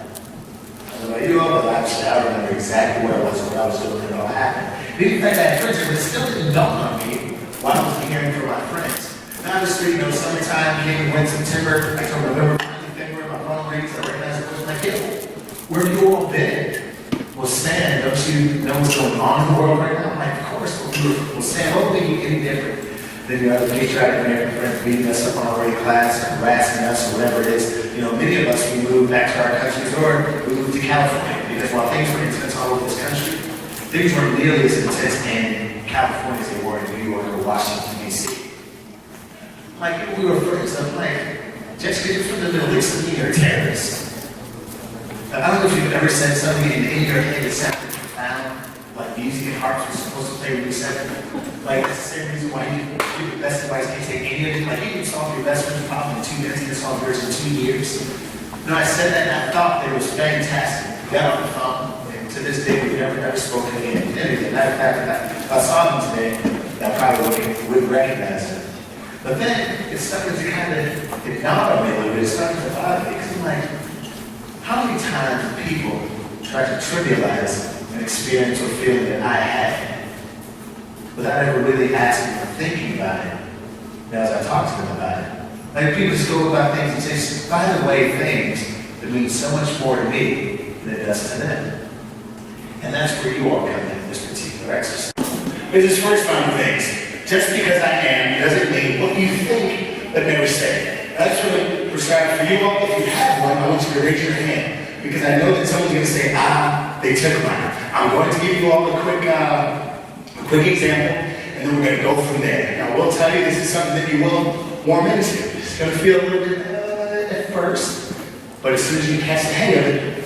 I don't know you all, but actually I remember exactly where I was when I was doing it all happened. In fact, I had friends, but it still didn't dawn on me while I was hearing from my friends. Now, obviously, summertime came and went, September, October, November, February, my phone rings, I recognize it was like, hey, where have you all been? Well, Stan, don't you know what's going on in the world right now? I'm like, of course, well, Stan, what would be any different than your other patriotic American friends beating us up on our way to class, or harassing us, or whatever it is? Many of us, we moved back to our countries, or we moved to California, because while things were intense all over this country, things weren't nearly as intense in California as they were in New York or Washington, D.C. Like, we were friends. I'm like, just because you're from the Middle East, doesn't mean you're a terrorist. I don't know if you've ever said something in your head that sounded profound, like music and harps were supposed to play when you said it. Like, that's the same reason why you give the best advice, can't take any of it. Like, you can solve your best friend's problem in 2 minutes, you can solve yours in 2 years. I said that and I thought that it was fantastic. Got on the phone, and to this day, we've never spoken again. Anything. Matter of fact, if I saw them today, I probably wouldn't recognize them. But then, it started to kind of, it dawned on me a little bit, it started to bother me, because I'm like, how many times do people try to trivialize an experience or feeling that I had without ever really asking or thinking about it as I talk to them about it? Like people just go about things and say, by the way, things that mean so much more to me than it does to them. And that's where you all come in this particular exercise. There's this first round of things. Just because I am doesn't mean what you think, but never say. That's really prescribed for you all. If you have one, I want you to raise your hand, because I know that someone's going to say, they took mine. I'm going to give you all a quick example, and then we're going to go from there. Now, we'll tell you this is something that you will warm into. It's going to feel a little bit at first, but as soon as you catch the hang of it,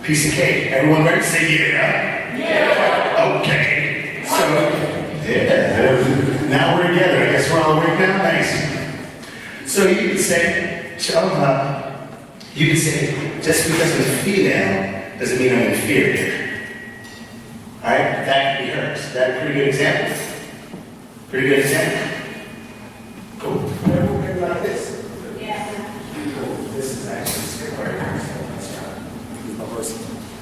piece of cake. Everyone ready to say yeah? Yeah. Okay. So, yeah. Now we're together. I guess we're all awake now. Nice. So you could say, just because I'm female doesn't mean I'm inferior. All right, that could be hers. Is that a pretty good example? Pretty good example. Cool. Everyone like this? Yeah. Cool. This is actually very nice.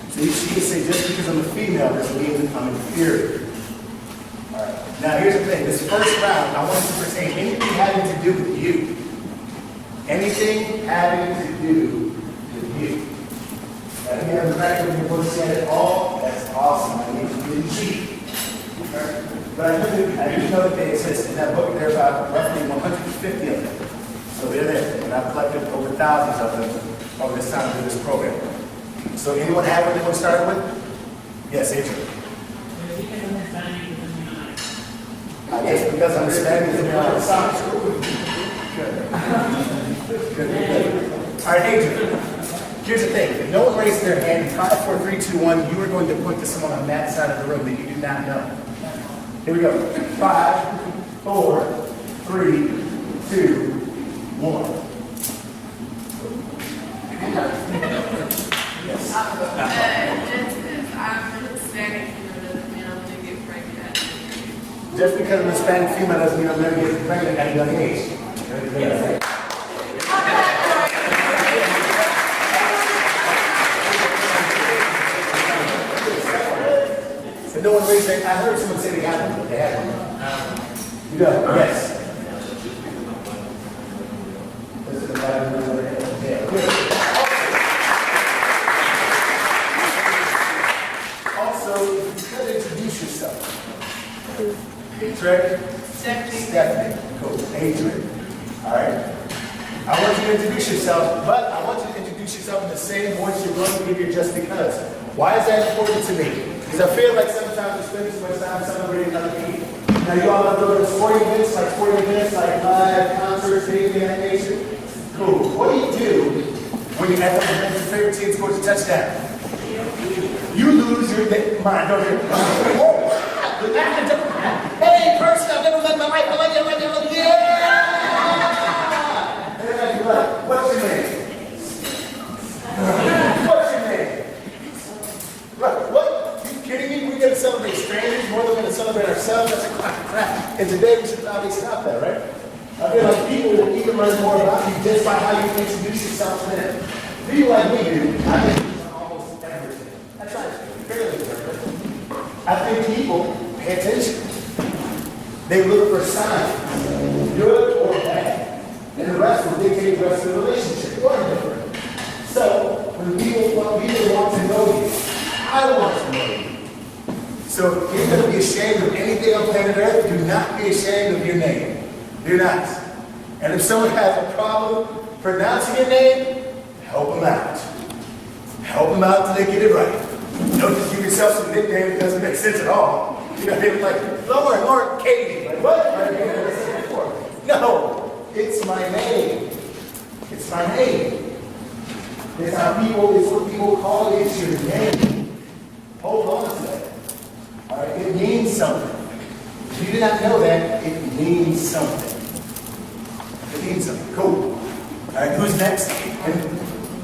So you can say, just because I'm a female doesn't mean I'm inferior. All right. Now here's the thing. This first round, I want it to pertain anything having to do with you. Anything having to do with you. Now, if you have the fact that you're said it all, that's awesome. I mean, you didn't cheat. Right? But I do know that they exist. In that book, there are about roughly 150 of them. So they're there. And I've collected over thousands of them over this time through this program. So anyone have what they want to start with? Yes, Adrian. Just because I'm Hispanic doesn't mean I'm Hispanic. Good. All right, Adrian. Here's the thing. If no one raises their hand, 5, 4, 3, 2, 1, you are going to point to someone on that side of the room that you do not know. Here we go. 5, 4, 3, 2, 1. Yes. I'm Hispanic, doesn't mean I'm gonna get pregnant. Just because I'm a Hispanic female doesn't mean I'm going to get pregnant at a young age. So no one raised their hand. I heard someone say they had one, but they had one. You go. Yes. Stephanie. Cool. Adrian. All right. I want you to introduce yourself, but I want you to introduce yourself in the same voice you're going to give your just because. Why is that important to me? Because I feel like sometimes we spend too much time celebrating other people. Now you all know those sporting events like live concerts, things of that nature. Cool. What do you do when you have your favorite team scores a touchdown? You lose your mind, don't you? Hey, person, I've never met my life. I love you, I love you, I love you. Yeah! And then I'd be like, what's your name? What's your name? Right, what? You kidding me? We gotta celebrate strangers more than we're gonna celebrate ourselves. That's a crock of crap. And today we should probably stop that, right? I feel like people will even learn more about you just by how you introduce yourself to them. People like me do. I introduce almost everything. I try to be fairly perfect. I think people pay attention. They look for signs, good or bad. And the rest will dictate the rest of the relationship or different. So, when people want to know you, I want to know you. So, if you're going to be ashamed of anything on planet Earth, do not be ashamed of your name. Do not. And if someone has a problem pronouncing your name, help them out. Help them out till they get it right. Don't just give yourself some nickname that doesn't make sense at all. You know, they were like, Lauren, Katie. Like, what? I've never seen it before. No, it's my name. It's my name. It's what people call it. It's your name. Hold on to that. All right, it means something. If you did not know that, it means something. It means something. Cool. All right, who's next?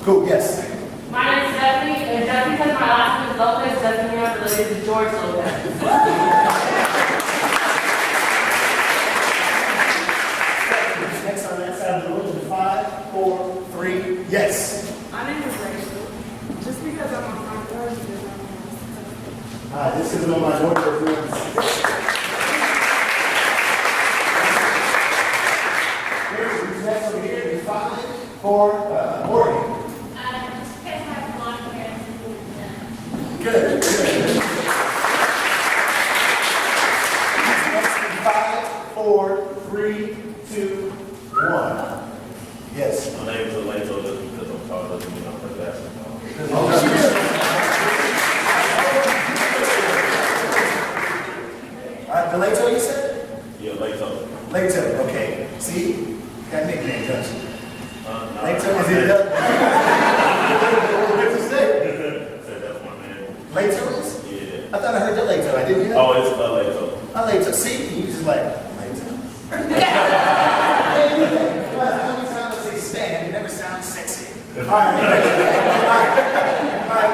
Cool, yes. My name is Stephanie, and just because my last name is Lopez doesn't mean I'm related to George Lopez. Who's next on that side of the room? 5, 4, 3, yes. My name is Rachel. Just because I'm on my Thursday, This is one of my daughters. Who's next over here? 5, 4, Morgan. Good. Next in 5, 4, 3, 2, 1. Yes. My name is Alejo just because I'm taller than you, I'm from basketball. All right, Leto, you said? Yeah, Leto. Leto, okay. See? Got nickname, don't you? Leto, is it Leto. What's his name? That's my name. Leto is? Yeah. I thought I heard that Leto. I didn't hear that. Oh, it's Leto. Leto. See? You just like, Leto. How many times I say stand, it never sounds sexy. All right,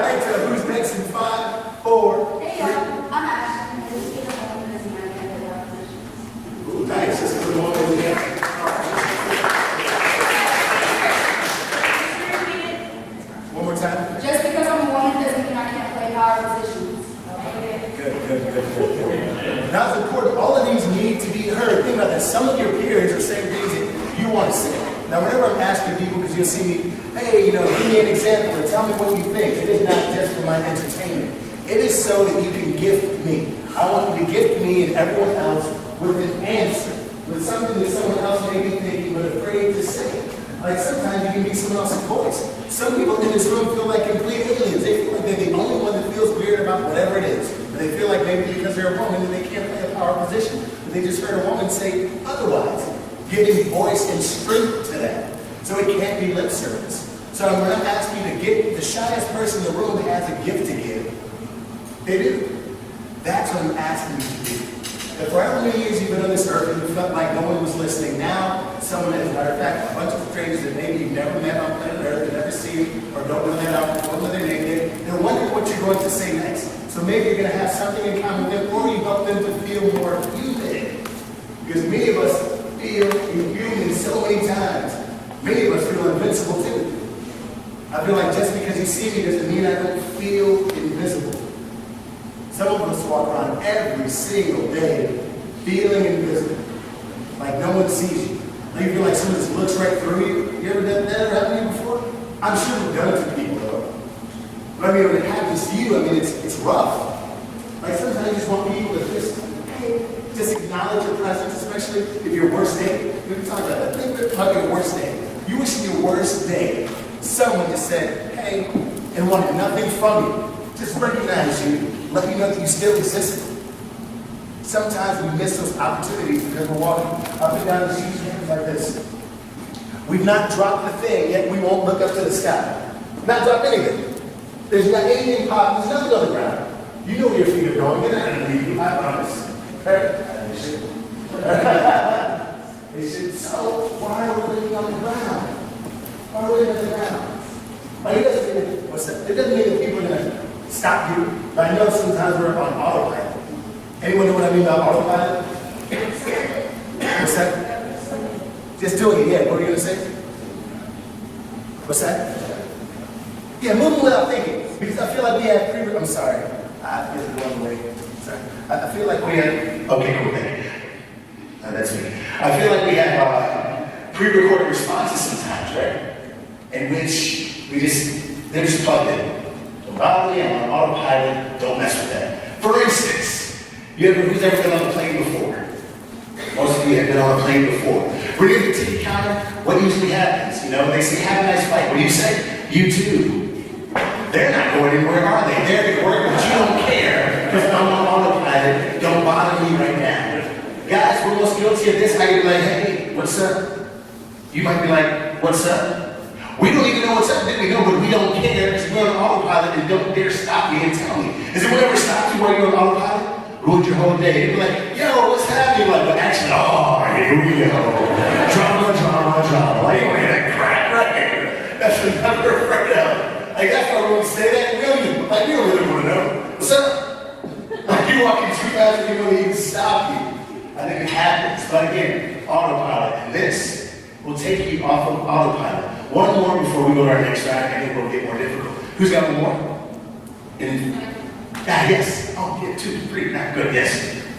Leto, who's next in 5, 4, Hey, y'all. I'm Ashley. And this is the one that's my name. Ooh, nice. Just put them all over there. One more time. Just because I'm a woman doesn't mean I can't play power positions. Okay? Good. Now it's important. All of these need to be heard. Think about that. Some of your peers are saying things that you want to say. Now, whenever I'm asking people, because you'll see me, hey, give me an example or tell me what you think. It is not just for my entertainment. It is so that you can gift me. I want you to gift me and everyone else with an answer, with something that someone else may be thinking but afraid to say. Like sometimes you can be someone else's voice. Some people in this room feel like complete aliens. They feel like they're the only one that feels weird about whatever it is. But they feel like maybe because they're a woman that they can't play a power position. But they just heard a woman say otherwise, giving voice and strength to that. So it can't be lip service. So I'm going to ask you to get the shyest person in the room that has a gift to give. They do. That's what I'm asking you to do. And for how many years you've been on this earth and you felt like no one was listening, now someone, as a matter of fact, a bunch of strangers that maybe you've never met on planet Earth, you've never seen, or don't know their name, they're wondering what you're going to say next. So maybe you're going to have something in common with them, or you help them to feel more human. Because many of us feel inhuman so many times. Many of us feel invincible too. I feel like just because you see me doesn't mean I don't feel invisible. Some of us walk around every single day feeling invisible, like no one sees you. Like you feel like someone just looks right through you. You ever done that? Ever happened to you before? I'm sure we've done it to people though. But I mean, when it happens to you, I mean, it's rough. Like sometimes you just want people to just acknowledge acknowledge your presence, especially if your worst day. We can talk about that. Think about your worst day. You wish in your worst day, someone just said, hey, and wanted nothing from you. Just recognize you, let you know that you still exist. Sometimes we miss those opportunities because we're walking up and down the street like this. We've not dropped the thing, yet we won't look up to the sky. Not drop anything. There's not anything popping, there's nothing on the ground. You know where your feet are going, they're not going to leave you, I promise. Right? They said, so why are we looking on the ground? Why are we looking on the ground? Well, it doesn't mean, what's that? It doesn't mean that people are going to stop you, but I know sometimes we're on autopilot. Anyone know what I mean by autopilot? What's that? Just doing it, yeah. What are you going to say? What's that? Yeah, moving without thinking. Because I feel like we have I'm sorry. I feel one way. Sorry. I feel like we have, okay, cool, thank you. That's me. I feel like we have pre-recorded responses sometimes, right? In which they're just plugged in. Don't bother me, I'm on autopilot, don't mess with that. For instance, who's ever been on a plane before? Most of you have been on a plane before. When you're at the ticket counter, what usually happens? You know, they say, have a nice flight. What do you say? You too. They're not going anywhere, are they? They're at work, but you don't care because I'm on autopilot. Don't bother me right now. Guys, we're most guilty of this. I get like, hey, what's up? You might be like, what's up? We don't even know what's up, then we know, but we don't care because we're on autopilot and don't dare stop me and tell me. Has anyone ever stopped you while you're on autopilot? Ruined your whole day. They'd be like, yo, what's happening? Like, but actually, oh, here we go. Drama. Like, you hear that crap, right? That's what I'm afraid of. Like, that's why when we say that, we don't really want to know. What's up? Like, you walk into guys and you don't even stop you. I think it happens. But again, autopilot. And this will take you off of autopilot. One more before we go to our next round, and it will get more difficult. Who's got one more? Yes. Oh, yeah, 2, 3. Not good. Yes.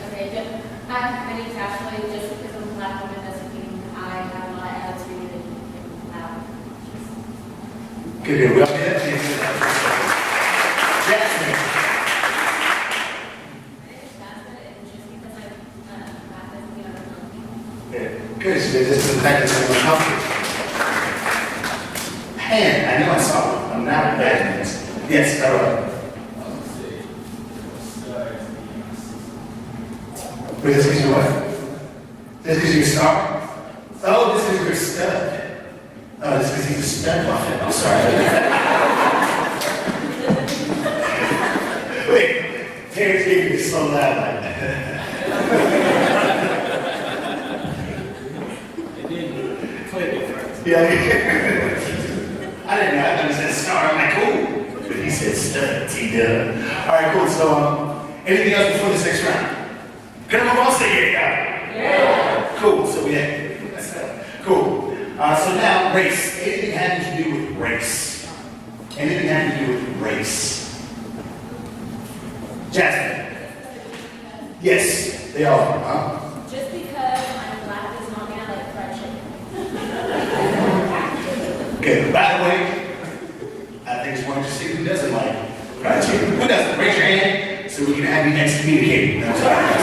Okay, good. Hi, my name's Ashley. Just because I'm a black woman doesn't mean I have a lot of attitude and loud. Good. We all get that. Jasmine. Good. So this is the fact that someone helped you. Pan, I know I saw it. I'm not bad at this. Yes, all right. Wait, this is your what? This is your star? Oh, this is your stud. Oh, this is your stud muffin. I'm sorry. Wait, Terrence gave me so loud like that. Yeah. I didn't know. I thought he said star. I'm like, cool. But he said stud. T-dub. All right, cool. So, anything else before this next round? Can everyone else say yeah? Cool. So we have cool. So now race. Anything having to do with race? Anything having to do with race? Jasmine. Yes, they all are. Huh? Just because I'm black does not mean I like fried chicken. Okay. By the way, I think it's one to see who doesn't like fried chicken. Who doesn't? Raise your hand so we can have you excommunicated. That's all right.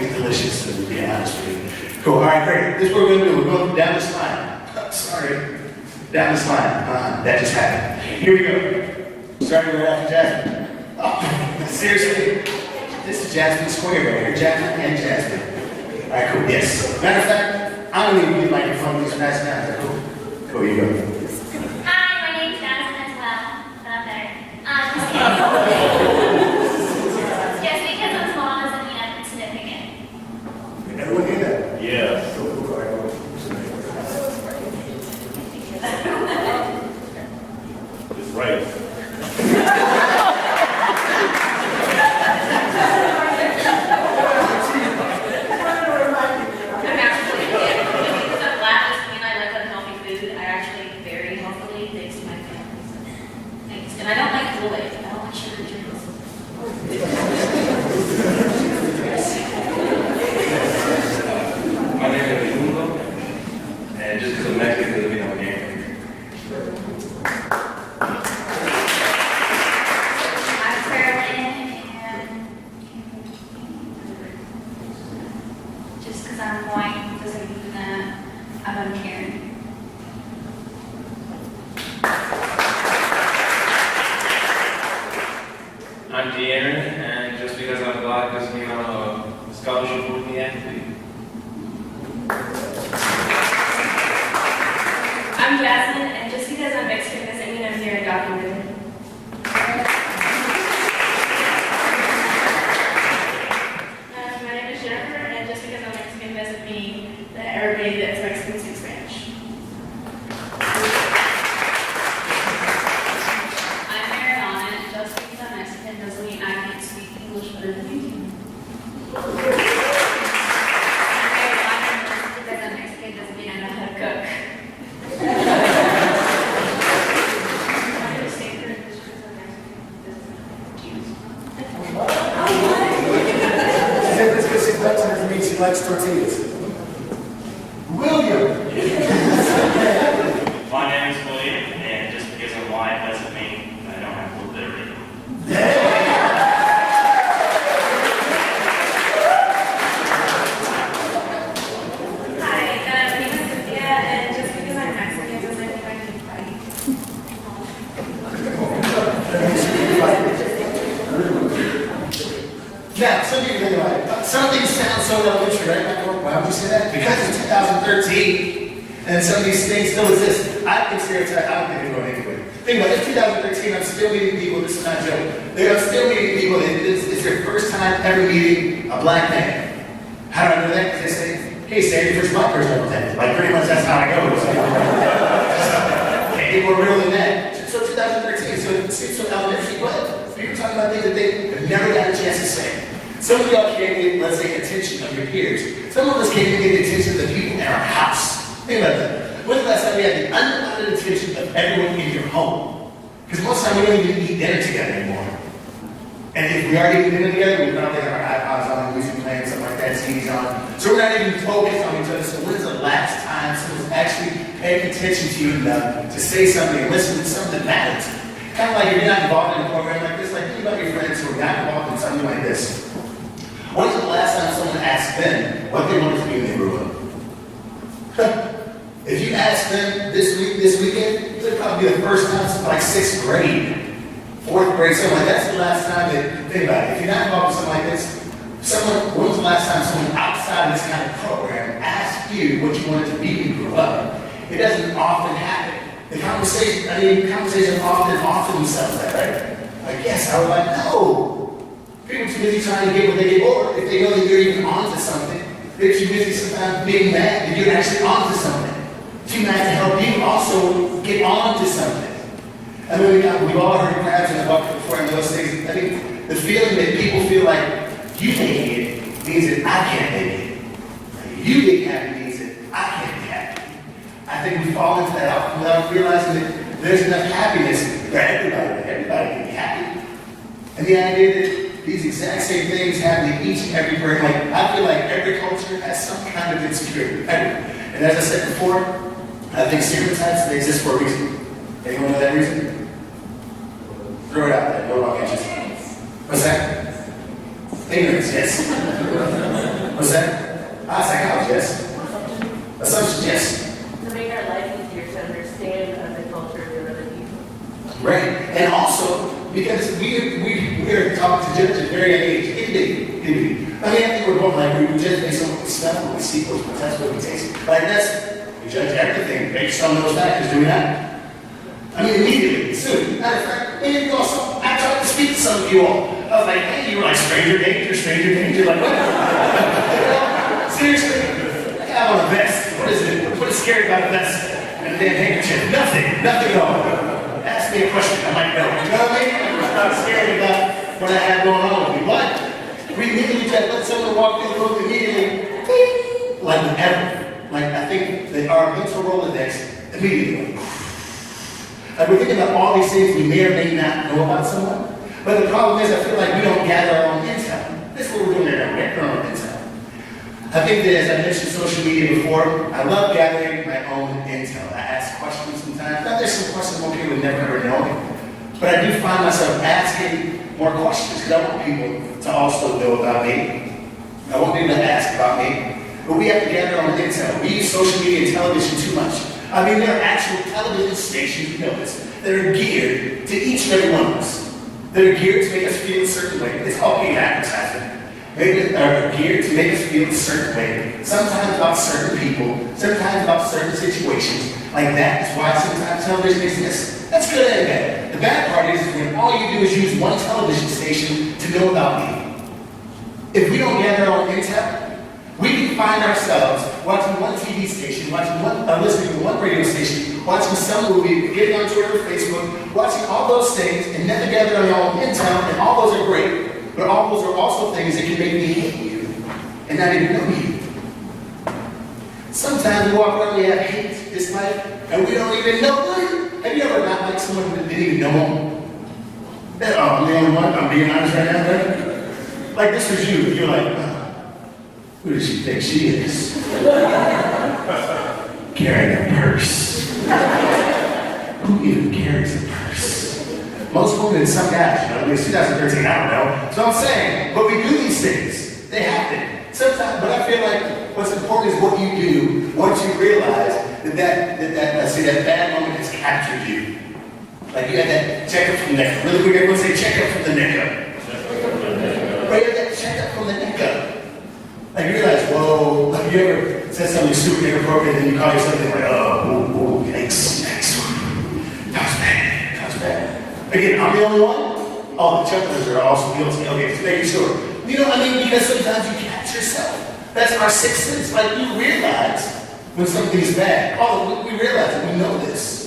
It's delicious, to be honest with you. Cool. All right, great. This is what we're going to do. We're going down this line. Sorry. Down this line. That just happened. Here we go. Starting right after Jasmine. Oh, seriously? This is Jasmine Square right here. Jasmine and Jasmine. All right, cool. Yes. Matter of fact, I don't even get microphone. These are nice guys. Cool. Cool, here you go. Hi, my name's Jasmine as well, but I'm better. Just because I'm small doesn't mean I'm significant. Everyone hear that? Yeah. It's right. I'm actually, because I'm black doesn't mean I like unhealthy food. I actually eat very healthily thanks to my family. Thanks. And I don't like Kool-Aid. I don't like sugar drinks. just because I'm white doesn't mean that I'm uncaring. I'm De'Aaron, and just because I'm black doesn't mean I'm a scholarship worthy athlete. I'm Jasmine, and just because I'm Mexican doesn't mean I'm here undocumented. My name is Jennifer, and just because I'm Mexican doesn't mean that everybody that's Mexican speaks Spanish. I'm Mariana, and just because I'm Mexican doesn't mean I can't speak English better than you do. I'm Mariana, and just because I'm Mexican doesn't mean I know how to cook. She said this because she's Mexican doesn't mean she likes tortillas. William. My name is William, and just because I'm white doesn't mean I don't have full liberty. Hi, my name is Cynthia, and just because I'm Mexican doesn't mean I can fight. Now, some people think about it. Some things sound so elementary, right? Why would you say that? Because it's 2013, and some of these things still exist. I think stereotypes, I don't think they're going anywhere. Think about it, it's 2013, I'm still meeting people, this is not a joke. I'm still meeting people, it's their first time ever meeting a black man. How do I know that? Because they say, hey, Sam, you're the first black person I've met. Like, pretty much that's how I go. And people are real than that. So 2013, so it seems so elementary, but people talking about things that they have never got a chance to say. Some of y'all can't get, let's say, attention of your peers. Some of us can't even get the attention of the people in our house. Think about that. When's the last time we had the undivided attention of everyone in your home? Because most of the time we don't even eat dinner together anymore. And if we are eating dinner together, we probably have our iPods on, music playing, something like that, TV's on. So we're not even focused on each other. So when's the last time someone's actually paying attention to you enough to say something and listen to something that matters? Kind of like if you're not involved in a program like this, like think about your friends who are not involved in something like this. When was the last time someone asked them what they wanted to be when they grew up? If you ask them this weekend, it'll probably be the first time since like 6th grade, 4th grade, something like that. That's the last time that, think about it. If you're not involved in something like this, when was the last time someone outside of this kind of program asked you what you wanted to be when you grew up? It doesn't often happen. Conversations often offer themselves that, right? Like, yes, I would like, no. People too busy trying to get what they get, or if they know that you're even onto something, they're too busy sometimes being mad that you're actually onto something. Too mad to help you also get onto something. I mean, we've all heard crabs in a bucket before and those things. I mean, the feeling that people feel like you make it means that I can't make it. You being happy means that I can't be happy. I think we fall into that without realizing that there's enough happiness for everybody. Everybody can be happy. And the idea that these exact same things happen in each and every person. Like, I feel like every culture has some kind of insecurity. And as I said before, I think stereotypes, they exist for a reason. Anyone know that reason? Throw it out there. No wrong answers. What's that? Ignorance, yes. What's that? Psychology, yes. Assumptions, yes. To make our life easier to understand the culture of other people. Right. And also, because we're taught to judge at very young age. Indeed. I mean, I think we're both like, we judge based on what we smell, what we see, what we touch, what we taste. Like we judge everything based on those factors, do we not? I mean, immediately, soon. Matter of fact, maybe also, I tried to speak to some of you all. I was like, hey, you were like, stranger danger, like, what? Seriously? I have on a vest. What is it? What is scary about a vest and a damn handkerchief? Nothing at all. Ask me a question, I might know. You know what I mean? I'm not scared about what I have going on with me. But we immediately just let someone walk through the room immediately, like whatever. Like, I think that our mental Rolodex immediately. Like, we're thinking about all these things we may or may not know about someone. But the problem is, I feel like we don't gather our own intel. This is what we're doing there now. We're gathering our own intel. I think that, as I mentioned social media before, I love gathering my own intel. I ask questions sometimes. Now, there's some questions most people would never ever know me. But I do find myself asking more questions because I want people to also know about me. I want people to ask about me. but we have to gather on intel. We use social media and television too much. I mean, there are actual television stations, you know this, that are geared to each and every one of us. That are geared to make us feel a certain way. It's all paid advertising. Maybe are geared to make us feel a certain way. Sometimes about certain people, sometimes about certain situations. Like that is why sometimes television exists. That's good and bad. The bad part is when all you do is use one television station to know about me. If we don't gather our intel, we can find ourselves watching one TV station, listening to one radio station, watching some movie, getting on Twitter or Facebook, watching all those things and never gather on your own intel, and all those are great. But all those are also things that can make me hate you and not even know you. Sometimes we walk around, we have hate, dislike, and we don't even know you. Have you ever not liked someone who didn't even know them? I'm the only one, I'm being honest right now, right? Like this was you, you're like, who does she think she is? Carrying a purse. Who even carries a purse? Most women and some guys, you know, it's 2013, I don't know. So I'm saying, but we do these things. They happen. Sometimes, but I feel like what's important is what you do once you realize that bad moment has captured you. Like you had that checkup from the neck. Really quick, everyone say checkup from the neck up. Right, you had that checkup from the neck up. Like you realize, whoa, like you ever said something super inappropriate and you call yourself like, oh, yikes. That was bad. Again, I'm the only one? All the chucklers are also guilty. Okay, just making sure. You know what I mean? Because sometimes you catch yourself. That's our sixth sense. Like you realize when something is bad. Oh, we realize it. We know this.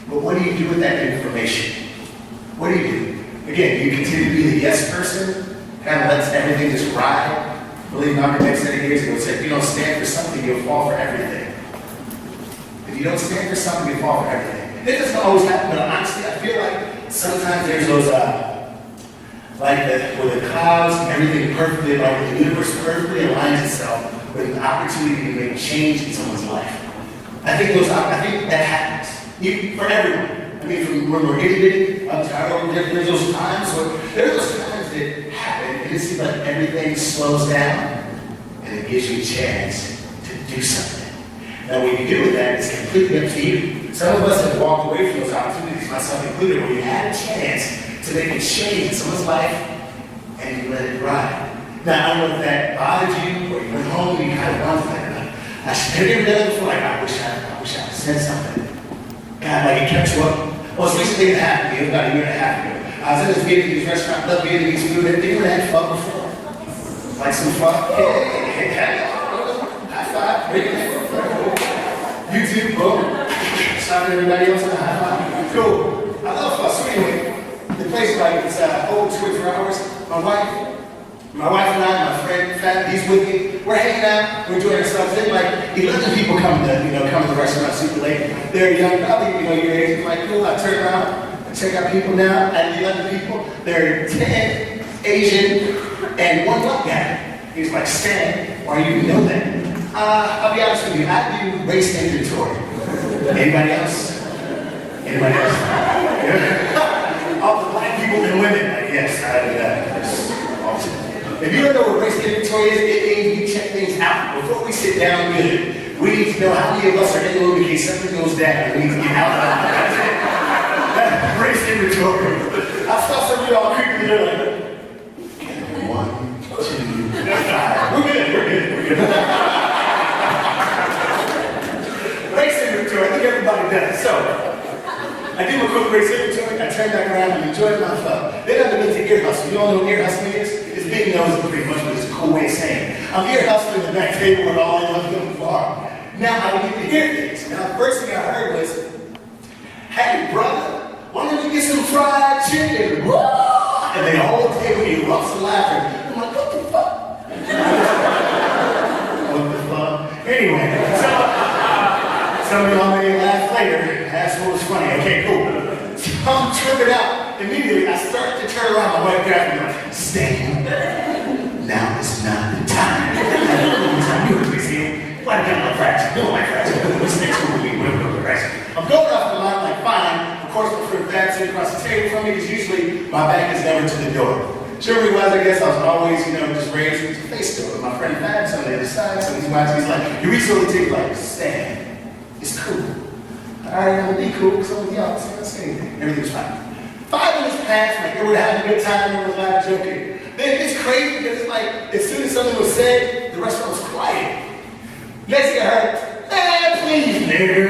But what do you do with that information? What do you do? Again, you continue to be the yes person, kind of lets everything just ride. Believe Malcolm X said it years ago, said if you don't stand for something, you'll fall for everything. If you don't stand for something, you'll fall for everything. It doesn't always happen, but honestly, I feel like sometimes there's those, where the clouds and everything perfectly, like the universe perfectly aligns itself with an opportunity to make change in someone's life. I think that happens. For everyone. I mean, from when we're itty-bitty up to there's those times that happen, and it seems like everything slows down, and it gives you a chance to do something. Now, what you do with that is completely up to you. Some of us have walked away from those opportunities, myself included, where you had a chance to make a change in someone's life, and you let it ride. Now, I don't know if that bothered you, or you went home and you kind of wanted like, have you ever done it before? Like, I wish I had said something. God, like it kept you up. Well, it's recent thing that happened to me about a year and a half ago. I was in this Vietnamese restaurant, love Vietnamese food, and they would have had fun before. Like some fun. Hey, high five, YouTube, boom. Shout to everybody else in the high five. Cool. I love fun. So anyway, the place like it's over 24 hours. My wife and I, my friend, Fat, he's with me. We're hanging out, we're enjoying ourselves. Then like 11 people come to the restaurant super late. They're young, probably your age. I'm like, cool. I turn around, I check out people now. At 11 people, there are 10 Asian and one black guy. He's like, Stan, why do you know that? I'll be honest with you, I do race inventory. Anybody else? Anybody else? All the black people and women, like, yes, I do that. Awesome. If you don't know what race inventory is, it means we check things out. Before we sit down good, we need to know how many of us are in the room in case something goes down and we need to get out of that. Race inventory. I saw some of y'all creeping in there like, 1, 2, 5. We're good. Race inventory, I think everybody does. So, I do a quick race inventory, I turn back around and enjoy myself. Then I begin to ear hustle. You all know what ear hustling is? It's big nose pretty much, but it's a cool way of saying it. I'm ear hustling the back table with all the other people far. Now I would get to hear things. Now the first thing I heard was, hey brother, why don't you get some fried chicken? Whoa! And then the whole table erupts in laughter. I'm like, what the fuck? What the fuck? Anyway, so some of y'all may laugh later. That's what was funny. Okay, cool. So I'm tripping out. Immediately, I start to turn around. My wife grabs me like, Stan, now is not the time. You were busy. Why did I get my fraction? No, my fraction. What's next movie? I'm going off the line like, fine. Of course, my friend Fat sitting across the table from me because usually my back is never to the door. Surely was, I guess I was always, just raised to face door. My friend Fab's on the other side, so he's watching, he's like, you reach over the table like, Stan, it's cool. All right, I'm gonna be cool, because I'm with y'all, so don't say anything. Everything's fine. 5 minutes passed, like, they were having a good time, they were laughing, joking. Then it's crazy, because it's like, as soon as something was said, the restaurant was quiet. Next thing I heard, man, please, nigga.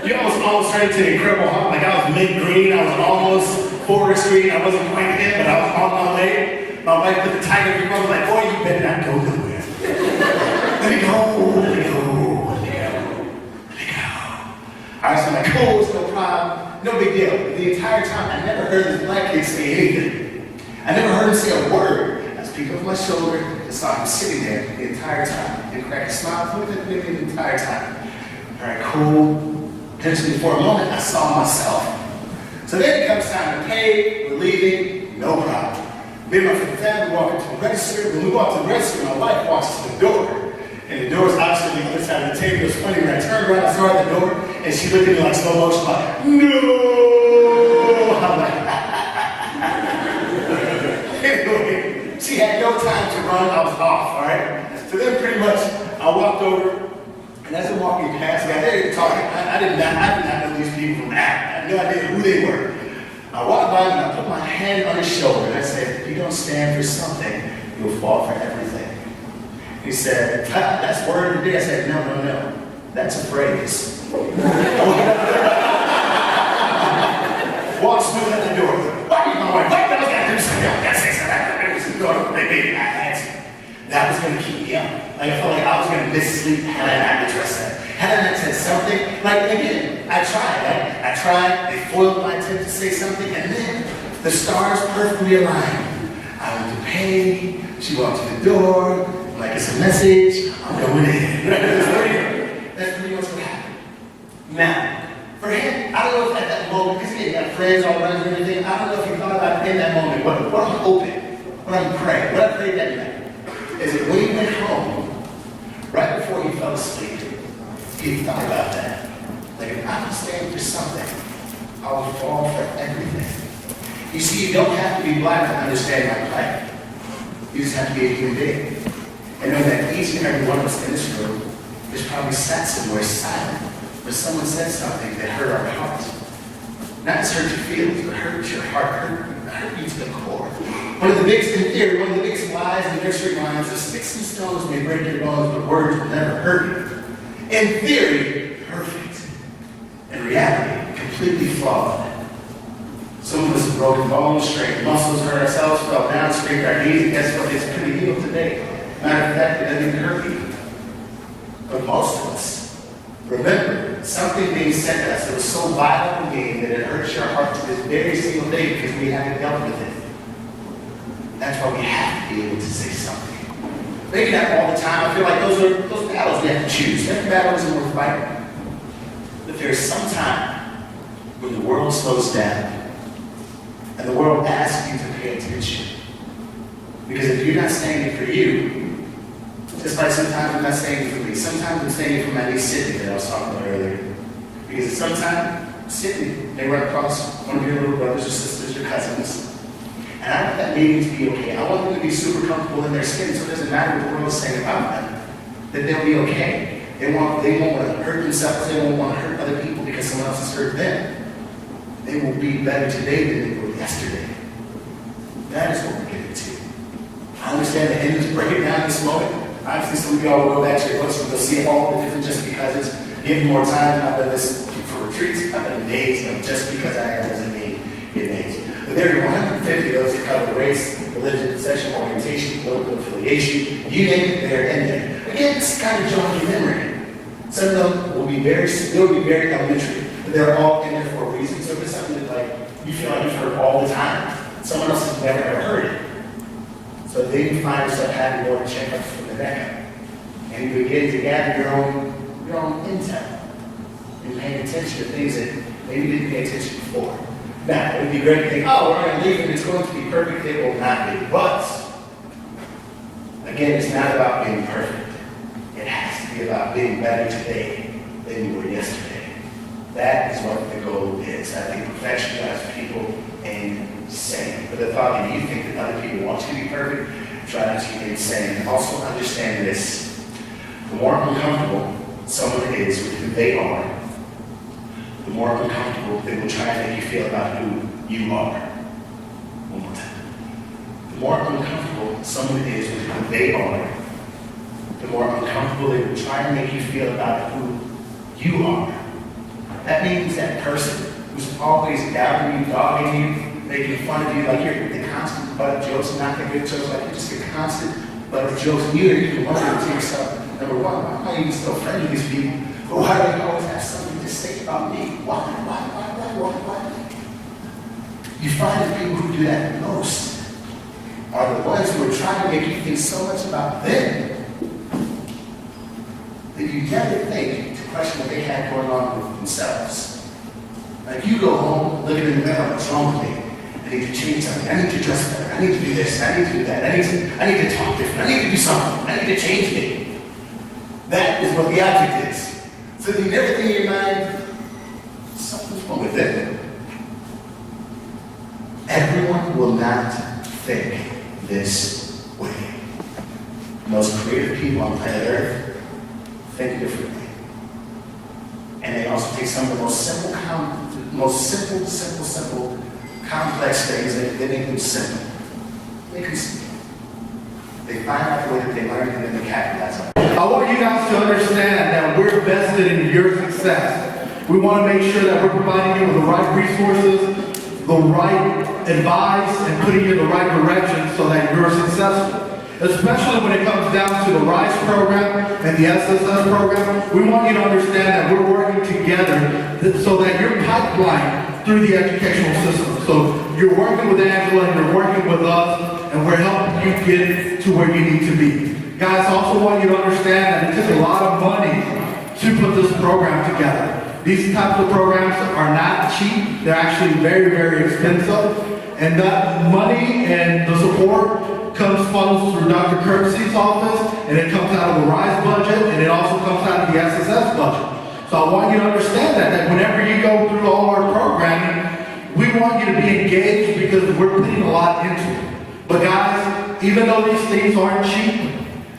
You almost turned into the Incredible Hulk. Like I was mid-green, I was almost Forest Green. I wasn't quite in, but I was on my way. My wife put the tiger in front. I was like, boy, you better not go nowhere. Let me go, let me go, let me go, let me go. All right, so I'm like, cool, it's no problem, no big deal. The entire time, I never heard this black kid say anything. I never heard him say a word. I just picked up my shoulder and saw him sitting there the entire time. He cracked a smile, looked at me the entire time. All right, cool. Eventually, for a moment, I saw myself. So then it comes time to pay, we're leaving, no problem. Me and my friend family walk into the register. When we walk to the register, my wife walks to the door. And the door is obviously on the other side of the table. It was funny when I turned around, I saw her at the door, and she looked at me like slow motion, like, no! I'm like, anyway, she had no time to run, I was off, all right? So then pretty much, I walked over, and as I'm walking past, I got there talking. I did not know these people from Adam. I had no idea who they were. I walked by and I put my hand on his shoulder and I said, if you don't stand for something, you'll fall for everything. He said, that's word of the day. I said, no. That's a phrase. Walk smooth out the door. Why are you my wife? Wait, I was going to do something. I got to say something. That was going to keep me up. Like, I felt like I was going to miss sleep had I not addressed that. Had I not said something, like, again, I tried, right? I tried, they foiled my attempt to say something, and then the stars perfectly aligned. I went to pay, she walked to the door, like, it's a message, I'm going in. That's pretty much what happened. Now, for him, I don't know if at that moment, because he had friends all around and everything, I don't know if he thought about in that moment, what I'm hoping, what I'm praying, what I prayed that night. Is that when he went home, right before he fell asleep, he thought about that. Like, if I don't stand for something, I will fall for everything. You see, you don't have to be blind to understand my plight. You just have to be a human being. And know that each and every one of us in this room is probably sat somewhere silent, where someone said something that hurt our hearts. Not just hurt your feelings, but hurt your heart, hurt you to the core. One of the biggest, in theory, one of the biggest lies in nursery rhymes is sticks and stones may break your bones, but words will never hurt you. In theory, perfect. In reality, completely flawed. Some of us have broken bones, strained muscles, hurt ourselves, fell down, scraped our knees, and guess what? It's pretty healed today. Matter of fact, it doesn't even hurt you. But most of us, remember, something being said to us that was so violent and mean that it hurts your heart to this very single day because we haven't dealt with it. That's why we have to be able to say something. Maybe not all the time. I feel like those battles we have to choose. Every battle isn't worth fighting. But there's some time when the world slows down and the world asks you to pay attention. Because if you're not standing for you, just like sometimes I'm not standing for me, sometimes I'm standing for my niece Sydney that I was talking about earlier. Because sometimes Sydney may run across one of your little brothers or sisters or cousins. And I want that meeting to be okay. I want them to be super comfortable in their skin, so it doesn't matter what the world is saying about them, that they'll be okay. They won't want to hurt themselves, they won't want to hurt other people because someone else has hurt them. They will be better today than they were yesterday. That is what we're getting to. I understand the end is breaking down this moment. Obviously, some of y'all will go back to your books and you'll see all the different just because it's given more time. I've done this for retreats, I've done days of just because I am doesn't mean it means. But there are 150 of those that cover race, religion, sexual orientation, political affiliation, you name it, they're in there. Again, it's kind of jogging your memory. Some of them will be very elementary, but they're all in there for a reason. So if it's something that like you feel like you've heard all the time, someone else has never ever heard it. So then you find yourself having more checkups from the neck up. And you begin to gather your own intel. You're paying attention to things that maybe you didn't pay attention before. Now, it would be great to think, oh, we're going to leave and it's going to be perfect. It will not be. But, again, it's not about being perfect. It has to be about being better today than you were yesterday. That is what the goal is. I think perfection drives people insane. But the thought that you think that other people want you to be perfect drives you insane. And also understand this. The more uncomfortable someone is with who they are, the more uncomfortable they will try to make you feel about who you are. One more time. The more uncomfortable someone is with who they are, the more uncomfortable they will try to make you feel about who you are. That means that person who's always doubting you, dogging you, making fun of you, like you're the constant butt of jokes, not the good jokes, like you're just a constant butt of jokes. And you can wonder to yourself, number one, why am I even still friends with these people? But why do they always have something to say about me? Why? You find that people who do that most are the ones who are trying to make you think so much about them that you never think to question what they had going on with themselves. Like you go home, looking in the mirror, what's wrong with me? I need to change something. I need to dress better. I need to do this. I need to do that. I need to talk different. I need to do something. I need to change me. That is what the object is. So you never think in your mind, something's wrong with it. Everyone will not think this way. The most creative people on planet Earth think differently. And they also take some of the most simple, complex things and they make them simple. Make them simple. They find out the way that they learn and then they capitalize on it. I want you guys to understand that we're vested in your success. We want to make sure that we're providing you with the right resources, the right advice, and putting you in the right direction so that you're successful. Especially when it comes down to the RISE program and the SSS program, we want you to understand that we're working together so that your pipeline through the educational system. So you're working with Angela and you're working with us, and we're helping you get to where you need to be. Guys, I also want you to understand that it took a lot of money to put this program together. These types of programs are not cheap. They're actually very, very expensive. And that money and the support comes funnels through Dr. Kirksey's office, and it comes out of the RISE budget, and it also comes out of the SSS budget. So I want you to understand that whenever you go through all our programming, we want you to be engaged because we're putting a lot into it. But guys, even though these things aren't cheap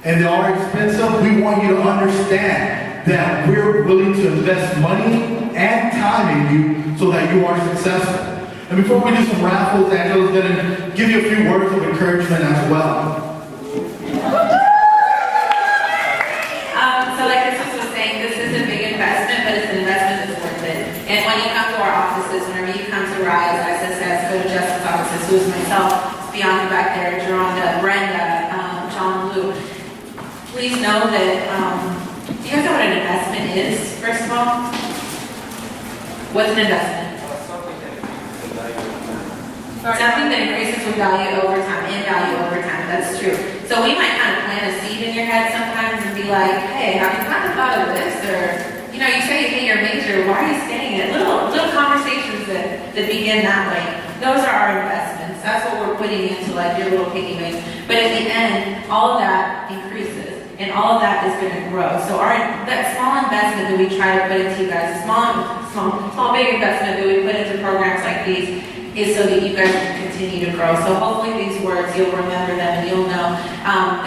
and they are expensive, we want you to understand that we're willing to invest money and time in you so that you are successful. And before we do some raffles, Angela's going to give you a few words of encouragement as well. So like Christmas was saying, this is a big investment, but it's an investment that's worth it. And when you come to our offices, whenever you come to RISE, SSS, go to Justin's offices, who's myself, Bianca back there, Geronda, Brenda, John Blue, please know that, do you guys know what an investment is, first of all? What's an investment? Something that increases with value over time, that's true. So we might kind of plant a seed in your head sometimes and be like, hey, have you kind of thought of this? Or, you know, you say you hate your major, why are you staying in it? Little conversations that begin that way. Those are our investments. That's what we're putting into like your little piggy banks. But at the end, all of that increases. And all of that is going to grow. So that small investment that we try to put into you guys, a small big investment that we put into programs like these, is so that you guys can continue to grow. So hopefully these words, you'll remember them and you'll know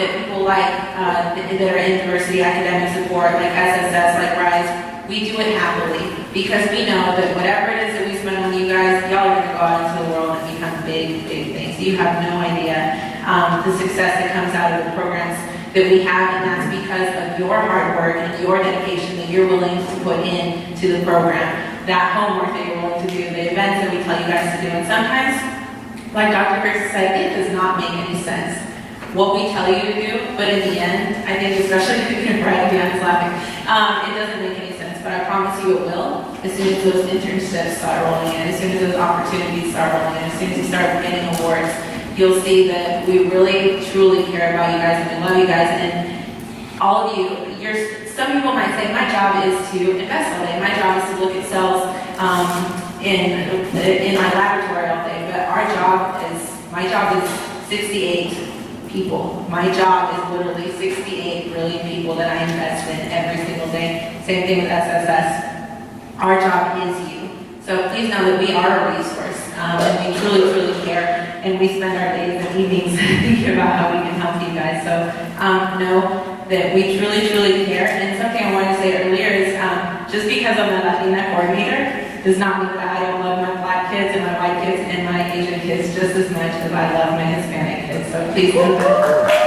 that people like that are in diversity academic support, like SSS, like RISE, we do it happily because we know that whatever it is that we spend on you guys, y'all are going to go out into the world and become big, big things. You have no idea the success that comes out of the programs that we have, and that's because of your hard work and your dedication that you're willing to put into the program. That homework that you're willing to do, the events that we tell you guys to do. And sometimes, like Dr. Kirksey said, it does not make any sense what we tell you to do, but in the end, I think especially Brad Bianca's laughing, it doesn't make any sense, but I promise you it will as soon as those internships start rolling in, as soon as those opportunities start rolling in, as soon as you start getting awards, you'll see that we really, truly care about you guys and we love you guys, and all of you, some people might say, my job is to invest all day. My job is to look at cells in my laboratory all day. But my job is 68 people. My job is literally 68 brilliant people that I invest in every single day. Same thing with SSS. Our job is you. So please know that we are a resource, and we truly, truly care, and we spend our days and evenings thinking about how we can help you guys. So know that we truly, truly care. And something I wanted to say earlier is just because I'm a Latina coordinator does not mean that I don't love my Black kids and my white kids and my Asian kids just as much as I love my Hispanic kids. So please know that.